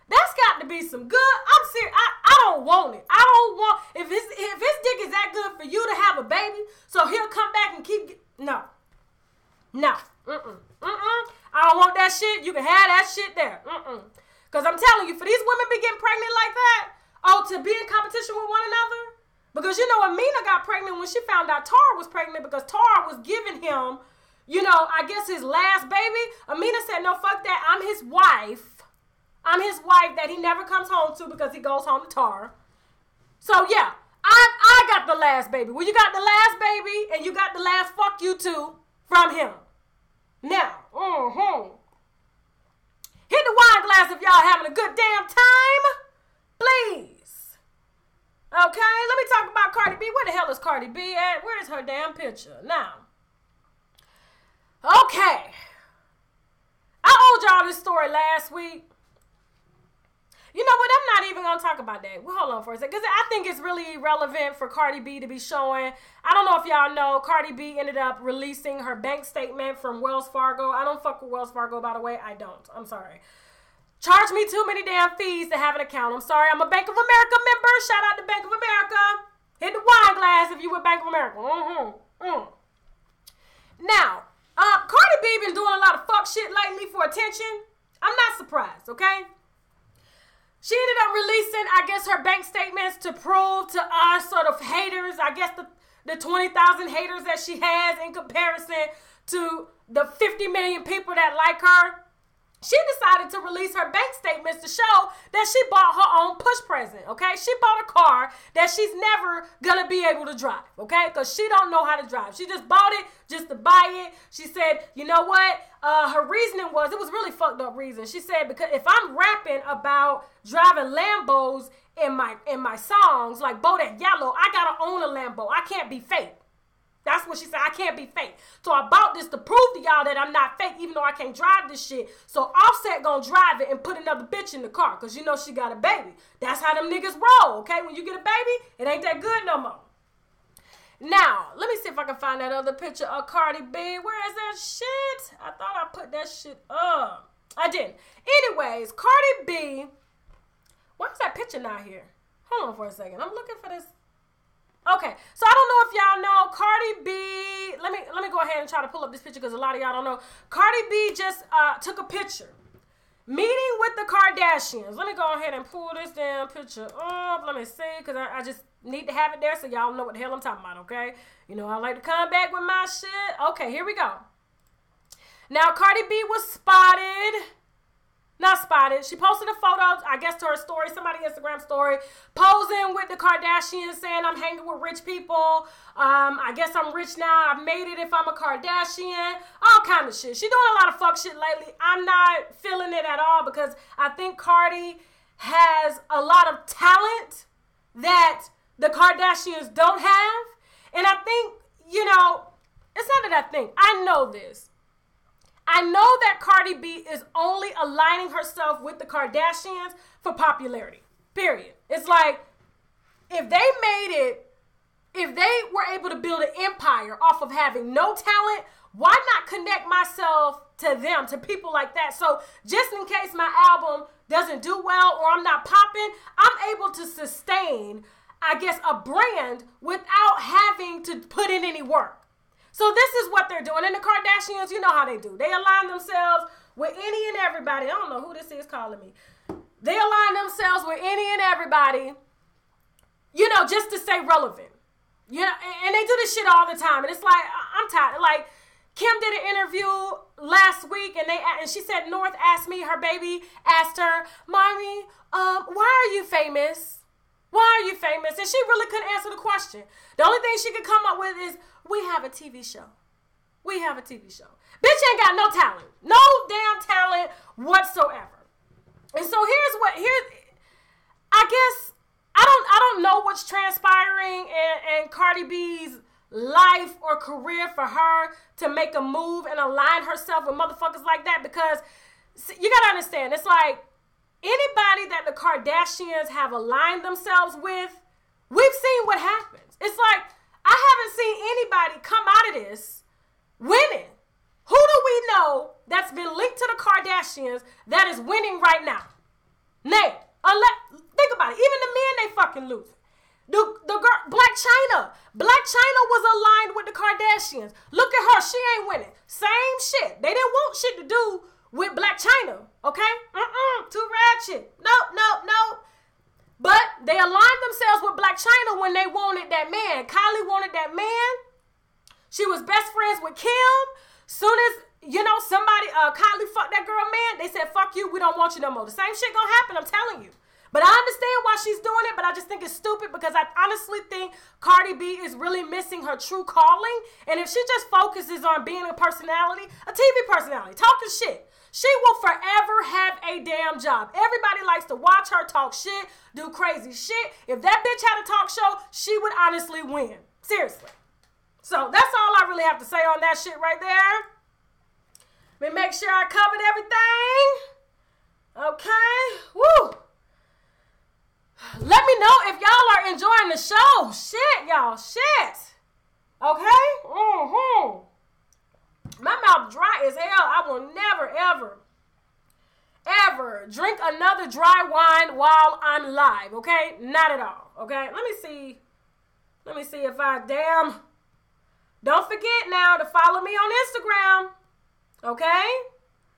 That's got to be some good. I'm serious. I don't want it. I don't want, if his dick is that good for you to have a baby, so he'll come back and keep, no. I don't want that shit. You can have that shit there. Because I'm telling you, for these women be getting pregnant like that, to be in competition with one another. Because, Amina got pregnant when she found out Tara was pregnant because Tara was giving him, I guess his last baby. Amina said, no, fuck that. I'm his wife. I'm his wife that he never comes home to because he goes home to Tara. So, yeah, I got the last baby. Well, you got the last baby and you got the last fuck you too from him. Now, hit the wine glass if y'all having a good damn time, please. Okay, let me talk about Cardi B. Where the hell is Cardi B at? Where's her damn picture? Now, okay. I told y'all this story last week. You know what? I'm not even going to talk about that. Well, hold on for a second. Because I think it's really irrelevant for Cardi B to be showing. I don't know if y'all know, Cardi B ended up releasing her bank statement from Wells Fargo. I don't fuck with Wells Fargo, by the way. I don't. I'm sorry. Charge me too many damn fees to have an account. I'm sorry. I'm a Bank of America member. Shout out to Bank of America. Hit the wine glass if you with Bank of America. Now, Cardi B been doing a lot of fuck shit lately for attention. I'm not surprised, okay? She ended up releasing, I guess, her bank statements to prove to us sort of haters, I guess the 20,000 haters that she has in comparison to the 50 million people that like her, she decided to release her bank statements to show that she bought her own push present, okay? She bought a car that she's never gonna be able to drive, okay? Because she don't know how to drive. She just bought it just to buy it. She said, you know what? Her reasoning was, it was really fucked up reason. She said, because if I'm rapping about driving Lambos in my songs, like Bodak Yellow, I gotta own a Lambo. I can't be fake. That's what she said. I can't be fake. So I bought this to prove to y'all that I'm not fake, even though I can't drive this shit. So Offset gonna drive it and put another bitch in the car, because you know she got a baby. That's how them niggas roll, okay? When you get a baby, it ain't that good no more. Now, let me see if I can find that other picture of Cardi B. Where is that shit? I thought I put that shit up. I didn't. Anyways, Cardi B. Why is that picture not here? Hold on for a second. I'm looking for this. Okay, so I don't know if y'all know Cardi B. Let me go ahead and try to pull up this picture because a lot of y'all don't know. Cardi B just took a picture meeting with the Kardashians. Let me go ahead and pull this damn picture up. Let me see, because I just need to have it there so y'all know what the hell I'm talking about, okay? You know I like to come back with my shit. Okay, here we go. Now Cardi B was spotted. Not spotted. She posted a photo, I guess, to her story, somebody's Instagram story, posing with the Kardashians, saying, I'm hanging with rich people. I guess I'm rich now. I've made it if I'm a Kardashian. All kind of shit. She doing a lot of fuck shit lately. I'm not feeling it at all because I think Cardi has a lot of talent that the Kardashians don't have. And I think, you know, it's not that I think. I know this. I know that Cardi B is only aligning herself with the Kardashians for popularity, period. It's like, if they made it, if they were able to build an empire off of having no talent, why not connect myself to them, to people like that? So just in case my album doesn't do well or I'm not popping, I'm able to sustain, I guess, a brand without having to put in any work. So this is what they're doing. And the Kardashians, you know how they do. They align themselves with any and everybody. I don't know who this is calling me. They align themselves with any and everybody, you know, just to stay relevant. You know, and they do this shit all the time. And it's like, I'm tired. Like, Kim did an interview last week, and she said North asked me, her baby asked her, Mommy, why are you famous? Why are you famous? And she really couldn't answer the question. The only thing she could come up with is, we have a TV show. We have a TV show. Bitch ain't got no talent. No damn talent whatsoever. And so I guess, I don't know what's transpiring in Cardi B's life or career for her to make a move and align herself with motherfuckers like that, because you gotta understand, it's like anybody that the Kardashians have aligned themselves with, we've seen what happens. It's like, I haven't seen anybody come out of this winning. Who do we know that's been linked to the Kardashians that is winning right now? Name. Think about it. Even the men, they fucking losing. The girl, Black China. Black China was aligned with the Kardashians. Look at her. She ain't winning. Same shit. They didn't want shit to do with Black China. Okay? Too ratchet. Nope. But they aligned themselves with Blac Chyna when they wanted that man. Kylie wanted that man. She was best friends with Kim. Soon as, you know, Kylie fucked that girl man, they said, fuck you, we don't want you no more. The same shit gonna happen, I'm telling you. But I understand why she's doing it, but I just think it's stupid because I honestly think Cardi B is really missing her true calling. And if she just focuses on being a personality, a TV personality, talking shit, she will forever have a damn job. Everybody likes to watch her talk shit, do crazy shit. If that bitch had a talk show, she would honestly win. Seriously. So that's all I really have to say on that shit right there. Let me make sure I covered everything. Okay. Woo. Let me know if y'all are enjoying the show. Shit, y'all. Shit. Okay? My mouth dry as hell. I will never, ever drink another dry wine while I'm live, okay? Not at all, okay? Let me see if I damn... Don't forget now to follow me on Instagram, okay?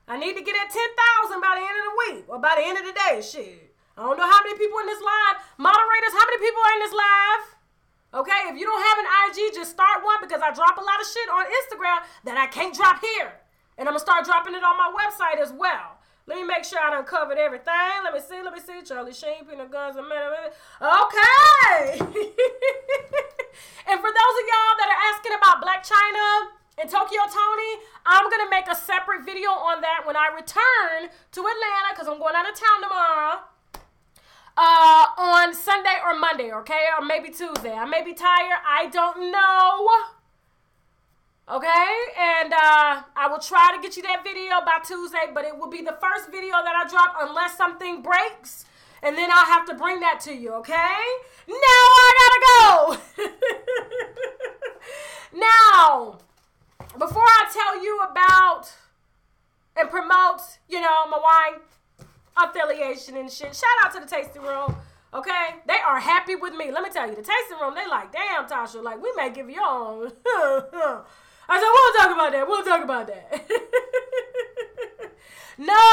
I need to get at 10,000 by the end of the week, or by the end of the day, shit. I don't know how many people in this live. Moderators, how many people are in this live? Okay, if you don't have an IG, just start one because I drop a lot of shit on Instagram that I can't drop here. And I'm going to start dropping it on my website as well. Let me make sure I done covered everything. Let me see. Charlie, Sheen, Gunz and Amina. Okay. And for those of y'all that are asking about Black China and Tokyo Tony, I'm going to make a separate video on that when I return to Atlanta because I'm going out of town tomorrow. On Sunday or Monday, okay? Or maybe Tuesday. I may be tired. I don't know. Okay? And I will try to get you that video by Tuesday, but it will be the first video that I drop unless something breaks. And then I'll have to bring that to you, okay? Now I gotta go. Now, before I tell you about and promote, my wine affiliation and shit, shout out to the Tasting Room, okay? They are happy with me. Let me tell you, the Tasting Room, they like, damn, Tasha, like, we may give you on. I said, we'll talk about that. No.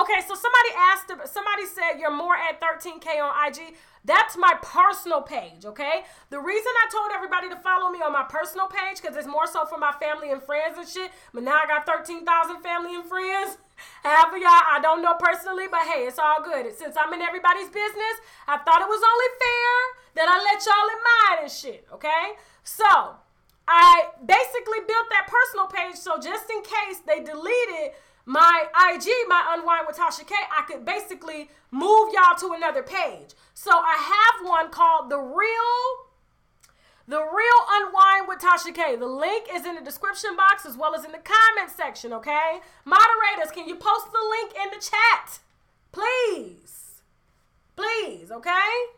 Okay, so somebody said you're more at 13K on IG. That's my personal page, okay? The reason I told everybody to follow me on my personal page, because it's more so for my family and friends and shit, but now I got 13,000 family and friends. Half of y'all I don't know personally, but hey, it's all good. Since I'm in everybody's business, I thought it was only fair that I let y'all in mine and shit, okay? So, I basically built that personal page so just in case they deleted my IG, my Unwind with Tasha K, I could basically move y'all to another page. So I have one called The Real Unwind with Tasha K. The link is in the description box as well as in the comment section, okay? Moderators, can you post the link in the chat? Please. Please, okay?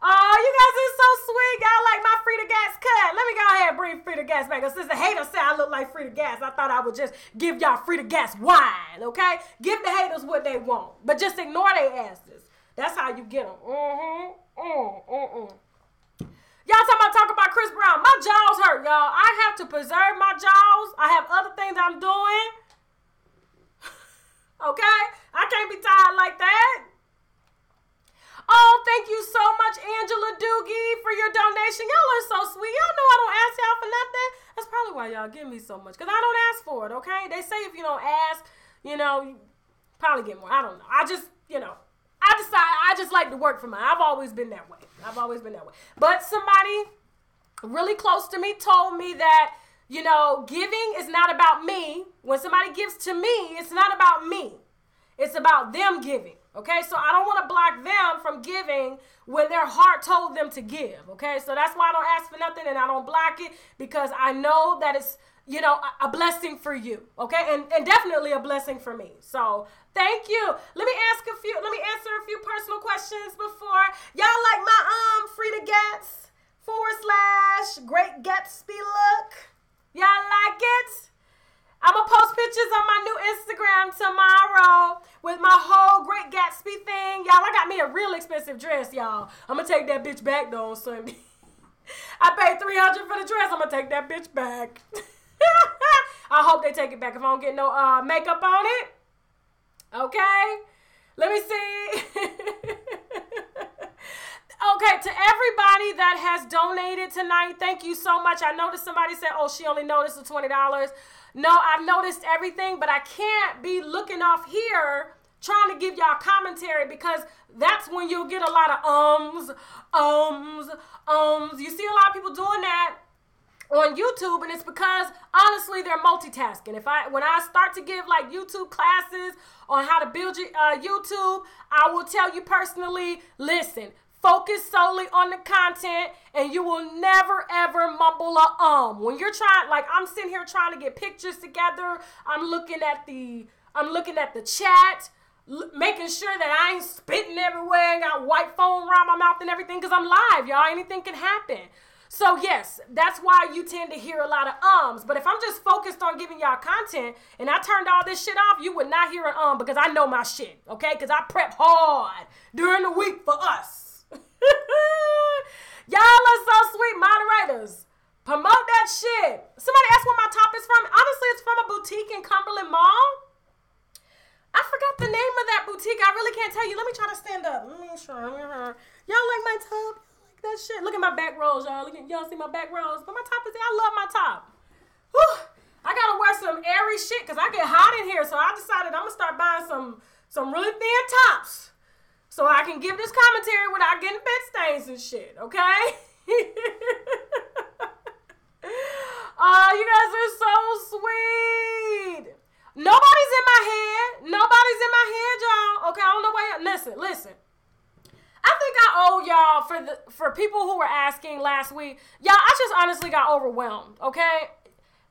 Oh, you guys are so sweet. Y'all like my Frida Gas cut. Let me go ahead and bring Frida Gas back. Since the haters say I look like Frida Gas, I thought I would just give y'all Frida Gas wine, okay? Give the haters what they want. But just ignore their asses. That's how you get them. Y'all talk about Chris Brown. My jaws hurt, y'all. I have to preserve my jaws. I have other things I'm doing. Okay? I can't be tired like that. Oh, thank you so much, Angela Doogie, for your donation. Y'all are so sweet. Y'all know I don't ask y'all for nothing. That's probably why y'all give me so much, because I don't ask for it, okay? They say if you don't ask, you probably get more. I don't know. I just like to work for mine. I've always been that way. But somebody really close to me told me that, giving is not about me. When somebody gives to me, it's not about me. It's about them giving. Okay, so I don't want to block them from giving when their heart told them to give. Okay, so that's why I don't ask for nothing and I don't block it, because I know that it's, a blessing for you. Okay, and definitely a blessing for me. So thank you. Let me answer a few personal questions before y'all like my Frida Gats / Great Gatsby look. Y'all like it? I'm going to post pictures on my new Instagram tomorrow with my whole Great Gatsby thing. Y'all, I got me a real expensive dress, y'all. I'm going to take that bitch back, though, on Sunday. I paid $300 for the dress. I'm going to take that bitch back. I hope they take it back if I don't get no makeup on it. Okay? Let me see. Okay, to everybody that has donated tonight, thank you so much. I noticed somebody said, oh, she only noticed the $20. No, I've noticed everything, but I can't be looking off here trying to give y'all commentary, because that's when you'll get a lot of You see a lot of people doing that on YouTube, and it's because, honestly, they're multitasking. When I start to give, like, YouTube classes on how to build YouTube, I will tell you personally, listen, focus solely on the content, and you will never, ever mumble a When you're trying, like, I'm sitting here trying to get pictures together, I'm looking at the chat, making sure that I ain't spitting everywhere and got white foam around my mouth and everything, because I'm live, y'all. Anything can happen. So, yes, that's why you tend to hear a lot of But if I'm just focused on giving y'all content and I turned all this shit off, you would not hear an because I know my shit, okay? Because I prep hard during the week for us. Y'all are so sweet, moderators. Promote that shit. Somebody asked where my top is from. Honestly, it's from a boutique in Cumberland Mall. I forgot the name of that boutique. I really can't tell you. Let me try to stand up. Let me show you. Y'all like my top? Like that shit? Look at my back rolls, y'all. Y'all see my back rolls? But my top is, I love my top. Whew. I gotta wear some airy shit because I get hot in here. So I decided I'm gonna start buying some really thin tops so I can give this commentary without getting bed stains and shit, okay? Oh, you guys are so sweet. Nobody's in my head. Nobody's in my head, y'all. Okay, I don't know why y'all. Listen. I think I owe y'all for people who were asking last week. Y'all, I just honestly got overwhelmed, okay?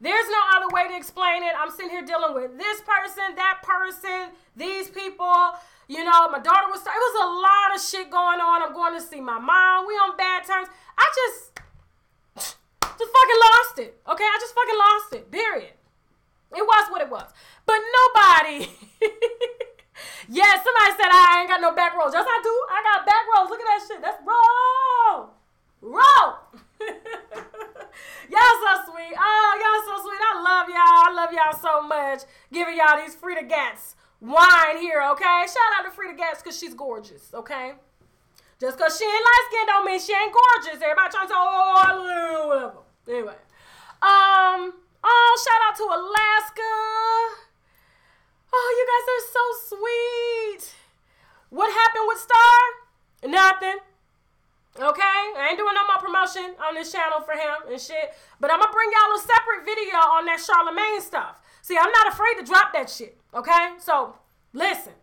There's no other way to explain it. I'm sitting here dealing with this person, that person, these people. You know, my daughter it was a lot of shit going on. I'm going to see my mom. We on bad terms. I just fucking lost it, okay? I just fucking lost it, period. It was what it was. But nobody. Yeah, somebody said I ain't got no back rolls. Yes, I do. I got back rolls. Look at that shit. That's roll. Y'all so sweet. Oh, y'all so sweet. I love y'all. I love y'all so much. Giving y'all these Frida Gats wine here, okay? Shout out to Frida Gats because she's gorgeous, okay? Just because she ain't light-skinned don't mean she ain't gorgeous. Everybody trying to say, oh, whatever. Anyway. Oh, shout out to Alaska. Oh, you guys are so sweet. What happened with Star? Nothing. Okay? I ain't doing no more promotion on this channel for him and shit. But I'm going to bring y'all a separate video on that Charlamagne stuff. See, I'm not afraid to drop that shit. Okay? So, listen.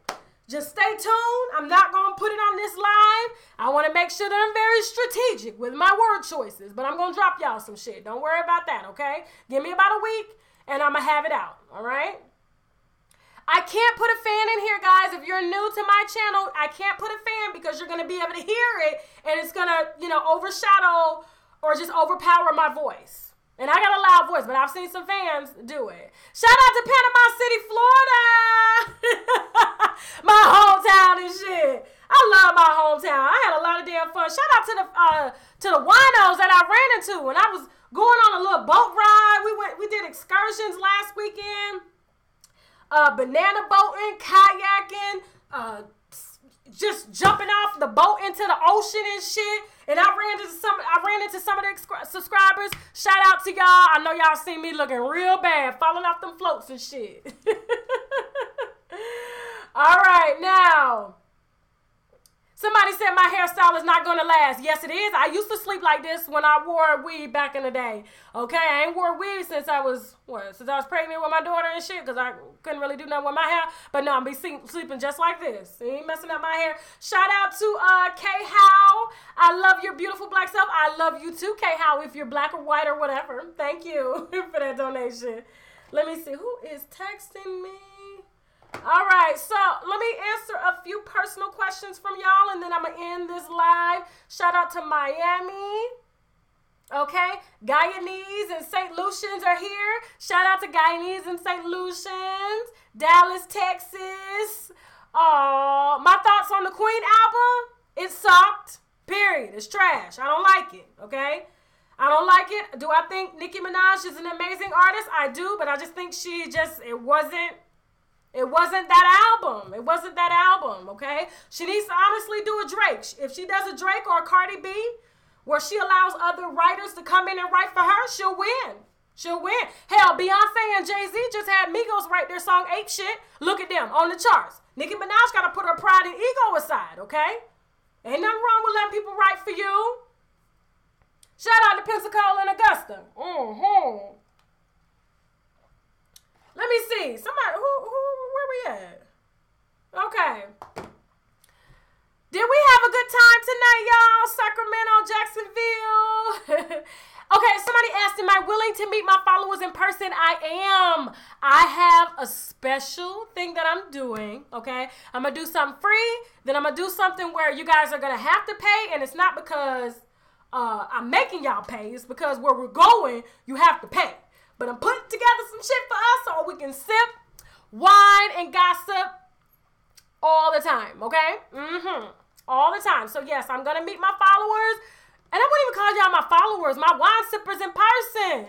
Just stay tuned. I'm not going to put it on this live. I want to make sure that I'm very strategic with my word choices. But I'm going to drop y'all some shit. Don't worry about that, okay? Give me about a week, and I'm going to have it out. All right? I can't put a fan in here, guys. If you're new to my channel, I can't put a fan because you're going to be able to hear it, and it's going to, overshadow or just overpower my voice. And I got a loud voice, but I've seen some fans do it. Shout out to Panama City, Florida. My hometown and shit. I love my hometown. I had a lot of damn fun. Shout out to the winos that I ran into when I was going on a little boat ride. We did excursions last weekend. Banana boating, kayaking, just jumping off the boat into the ocean and shit. And I ran into some of the subscribers. Shout out to y'all. I know y'all seen me looking real bad, falling off them floats and shit. All right, now. Somebody said my hairstyle is not going to last. Yes, it is. I used to sleep like this when I wore a weave back in the day. Okay, I ain't wore a weave since I was pregnant with my daughter and shit because I couldn't really do nothing with my hair. But no, I'm be sleeping just like this. Ain't messing up my hair. Shout out to K How. I love your beautiful black self. I love you too, K How, if you're black or white or whatever. Thank you for that donation. Let me see. Who is texting me? All right, so let me answer a few personal questions from y'all, and then I'm going to end this live. Shout out to Miami. Okay, Guyanese and St. Lucians are here. Shout out to Guyanese and St. Lucians. Dallas, Texas. My thoughts on the Queen album? It sucked. Period. It's trash. I don't like it, okay? I don't like it. Do I think Nicki Minaj is an amazing artist? I do, but I just think it wasn't that album. It wasn't that album, okay? She needs to honestly do a Drake. If she does a Drake or a Cardi B, where she allows other writers to come in and write for her, she'll win. She'll win. Hell, Beyonce and Jay-Z just had Migos write their song Ape Shit. Look at them on the charts. Nicki Minaj got to put her pride and ego aside, okay? Ain't nothing wrong with letting people write for you. Shout out to Pensacola and Augusta. Let me see. Somebody, where we at? Okay. Did we have a good time tonight, y'all? Sacramento, Jacksonville. Okay, somebody asked, am I willing to meet my followers in person? I am. I have a special thing that I'm doing, okay? I'm going to do something free. Then I'm going to do something where you guys are going to have to pay. And it's not because I'm making y'all pay. It's because where we're going, you have to pay. But I'm putting together some shit for us so we can sip, wine, and gossip all the time, okay? All the time. So, yes, I'm going to meet my followers. And I wouldn't even call y'all my followers, my wine sippers in person.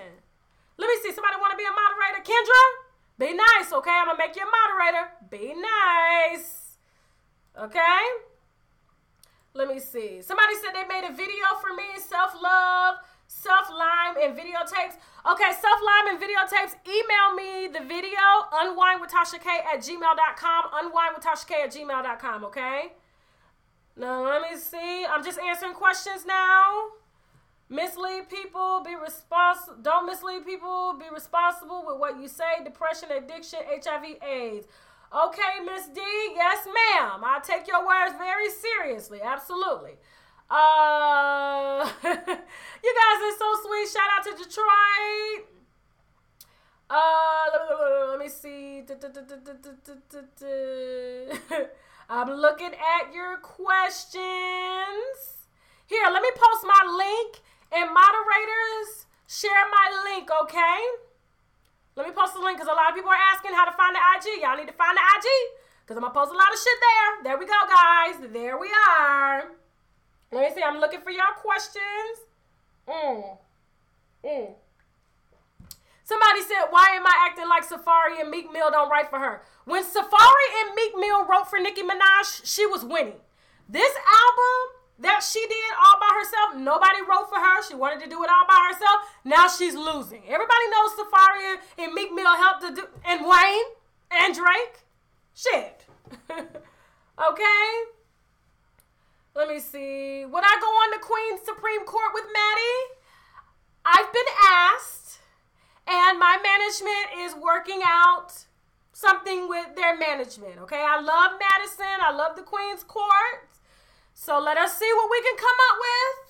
Let me see. Somebody want to be a moderator? Kendra? Be nice, okay? I'm going to make you a moderator. Be nice. Okay? Let me see. Somebody said they made a video for me. Self-love, self-lime, and videotapes. Okay, self-lime and videotapes. Email me the video, unwinewithtashak@gmail.com. Unwinewithtashak@gmail.com, okay? Now, let me see. I'm just answering questions now. Mislead people, be responsible. Don't mislead people. Be responsible with what you say. Depression, addiction, HIV, AIDS. Okay, Miss D. Yes, ma'am. I take your words very seriously. Absolutely. You guys are so sweet. Shout out to Detroit. Let me see. I'm looking at your questions. Here, let me post my link. And moderators, share my link, okay? Let me post the link because a lot of people are asking how to find the IG. Y'all need to find the IG because I'm going to post a lot of shit there. There we go, guys. There we are. Let me see. I'm looking for y'all questions. Somebody said, why am I acting like Safari and Meek Mill don't write for her? When Safari and Meek Mill wrote for Nicki Minaj, she was winning. This album that she did all by herself, nobody wrote for her. She wanted to do it all by herself. Now she's losing. Everybody knows Safari and Meek Mill helped to do, and Wayne and Drake. Shit. Okay. Let me see. Would I go on the Queen's Supreme Court with Maddie? I've been asked, and my management is working out something with their management. Okay. I love Madison. I love the Queen's Court. So let us see what we can come up with.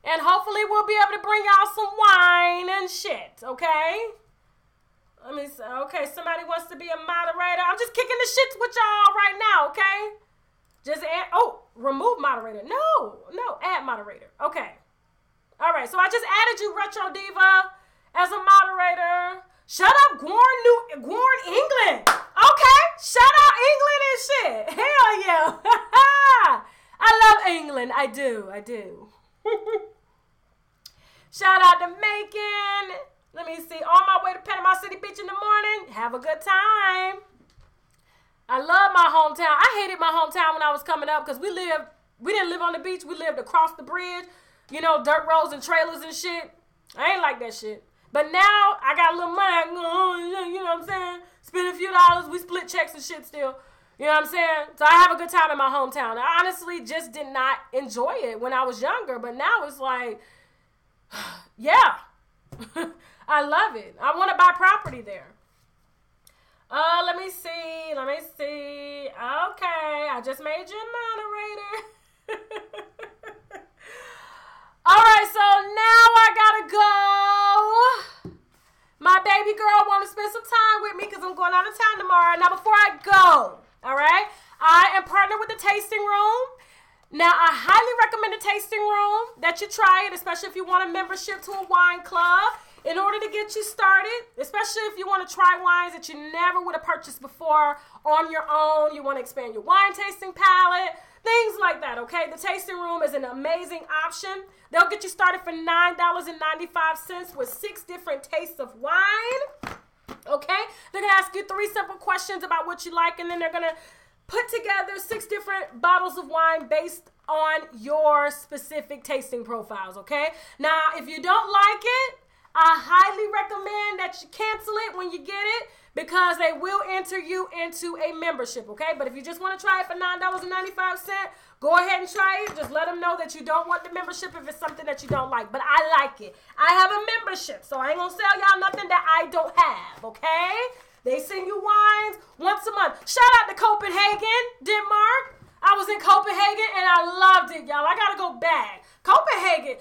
And hopefully we'll be able to bring y'all some wine and shit, okay? Let me see. Okay, somebody wants to be a moderator. I'm just kicking the shits with y'all right now, okay? Just add, remove moderator. No, add moderator. Okay. All right, so I just added you, Retro Diva, as a moderator. Shut up, Gorn England. Okay, shout out England and shit. Hell yeah. I love England. I do. Shout out to Macon. Let me see. On my way to Panama City Beach in the morning. Have a good time. I love my hometown. I hated my hometown when I was coming up because we didn't live on the beach. We lived across the bridge. You know, dirt roads and trailers and shit. I ain't like that shit. But now I got a little money. I can go on, you know what I'm saying? Spend a few dollars. We split checks and shit still. You know what I'm saying? So I have a good time in my hometown. I honestly just did not enjoy it when I was younger. But now it's like, yeah. I love it. I want to buy property there. Let me see. Okay. I just made you a moderator. All right. So now I got to go. My baby girl want to spend some time with me because I'm going out of town tomorrow. Now, before I go, all right, I am partnered with the Tasting Room. Now, I highly recommend the Tasting Room that you try it, especially if you want a membership to a wine club. In order to get you started, especially if you want to try wines that you never would have purchased before on your own, you want to expand your wine tasting palette, things like that, okay? The Tasting Room is an amazing option. They'll get you started for $9.95 with 6 different tastes of wine, okay? They're going to ask you 3 simple questions about what you like, and then they're going to put together 6 different bottles of wine based on your specific tasting profiles, okay? Now, if you don't like it, I highly recommend that you cancel it when you get it because they will enter you into a membership, okay? But if you just want to try it for $9.95, go ahead and try it. Just let them know that you don't want the membership if it's something that you don't like. But I like it. I have a membership, so I ain't going to sell y'all nothing that I don't have, okay? They send you wines once a month. Shout out to Copenhagen, Denmark. I was in Copenhagen and I loved it, y'all. I got to go back. Copenhagen,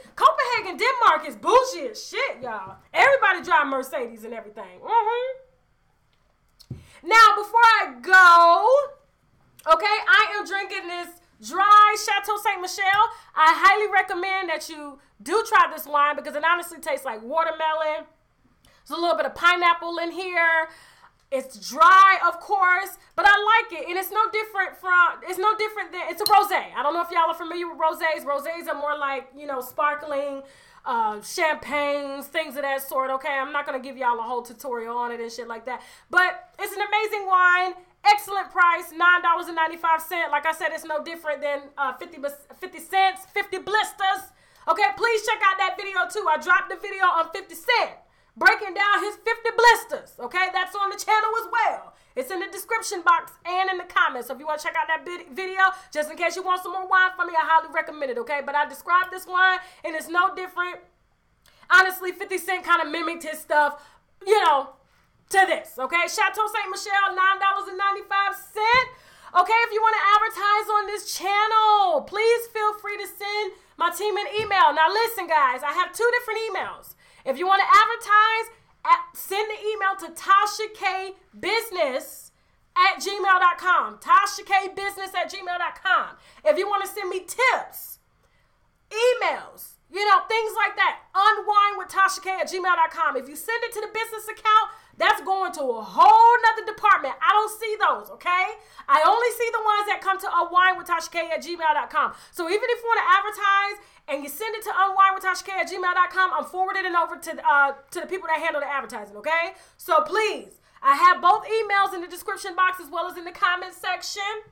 Denmark is bougie as shit, y'all. Everybody drive Mercedes and everything. Now, before I go, okay, I am drinking this dry Chateau Saint Michelle. I highly recommend that you do try this wine because it honestly tastes like watermelon. There's a little bit of pineapple in here. It's dry, of course, but I like it, and it's no different than, it's a rosé. I don't know if y'all are familiar with rosés. Rosés are more like, you know, sparkling, champagnes, things of that sort, okay? I'm not going to give y'all a whole tutorial on it and shit like that, but it's an amazing wine, Excellent price, $9.95. Like I said, it's no different than 50 cents, 50 blisters. Okay, please check out that video too. I dropped the video on 50 Cent, breaking down his 50 blisters. Okay, that's on the channel as well. It's in the description box and in the comments. So if you want to check out that video, just in case you want some more wine from me, I highly recommend it, okay? But I described this wine, and it's no different. Honestly, 50 Cent kind of mimicked his stuff, you know, to this, okay? Chataeu St. Michelle, $9.95. Okay, if you want to advertise on this channel, please feel free to send my team an email. Now, listen, guys, I have 2 different emails. If you want to advertise, send the email to tashakbusiness@gmail.com. tashakbusiness@gmail.com. If you want to send me tips, emails, you know, things like that, unwinewithtashak@gmail.com. If you send it to the business account, that's going to a whole nother department. I don't see those, okay? I only see the ones that come to unwinewithtashak@gmail.com. So even if you want to advertise and you send it to unwinewithtashak@gmail.com, I'm forwarding it over to the people that handle the advertising, okay? So please, I have both emails in the description box as well as in the comment section.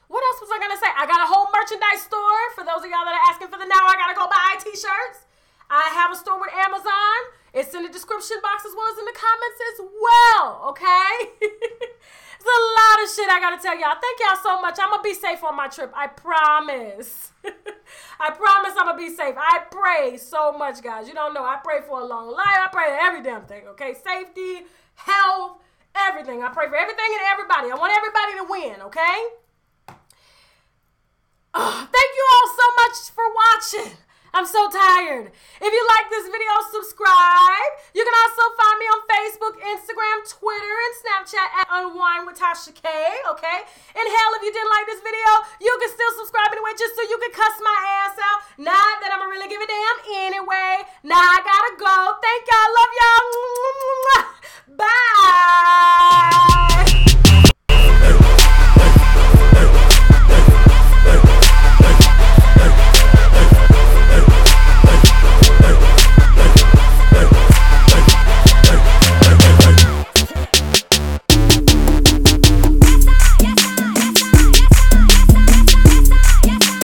What else was I going to say? I got a whole merchandise store. For those of y'all that are asking for the now, I got to go buy t-shirts. I have a store with Amazon. It's in the description box as well as in the comments as well, okay? It's a lot of shit I got to tell y'all. Thank y'all so much. I'm going to be safe on my trip. I promise. I promise I'm going to be safe. I pray so much, guys. You don't know. I pray for a long life. I pray for every damn thing, okay? Safety, health, everything. I pray for everything and everybody. I want everybody to win, okay? Thank you all so much for watching. I'm so tired. If you like this video, subscribe. You can also find me on Facebook, Instagram, Twitter, and Snapchat at UNWINEWITHTASHAK, okay? And hell, if you didn't like this video, you can still subscribe anyway just so you can cuss my ass out. Not that I'm gonna really give a damn anyway. Now I gotta go. Thank y'all. Love y'all.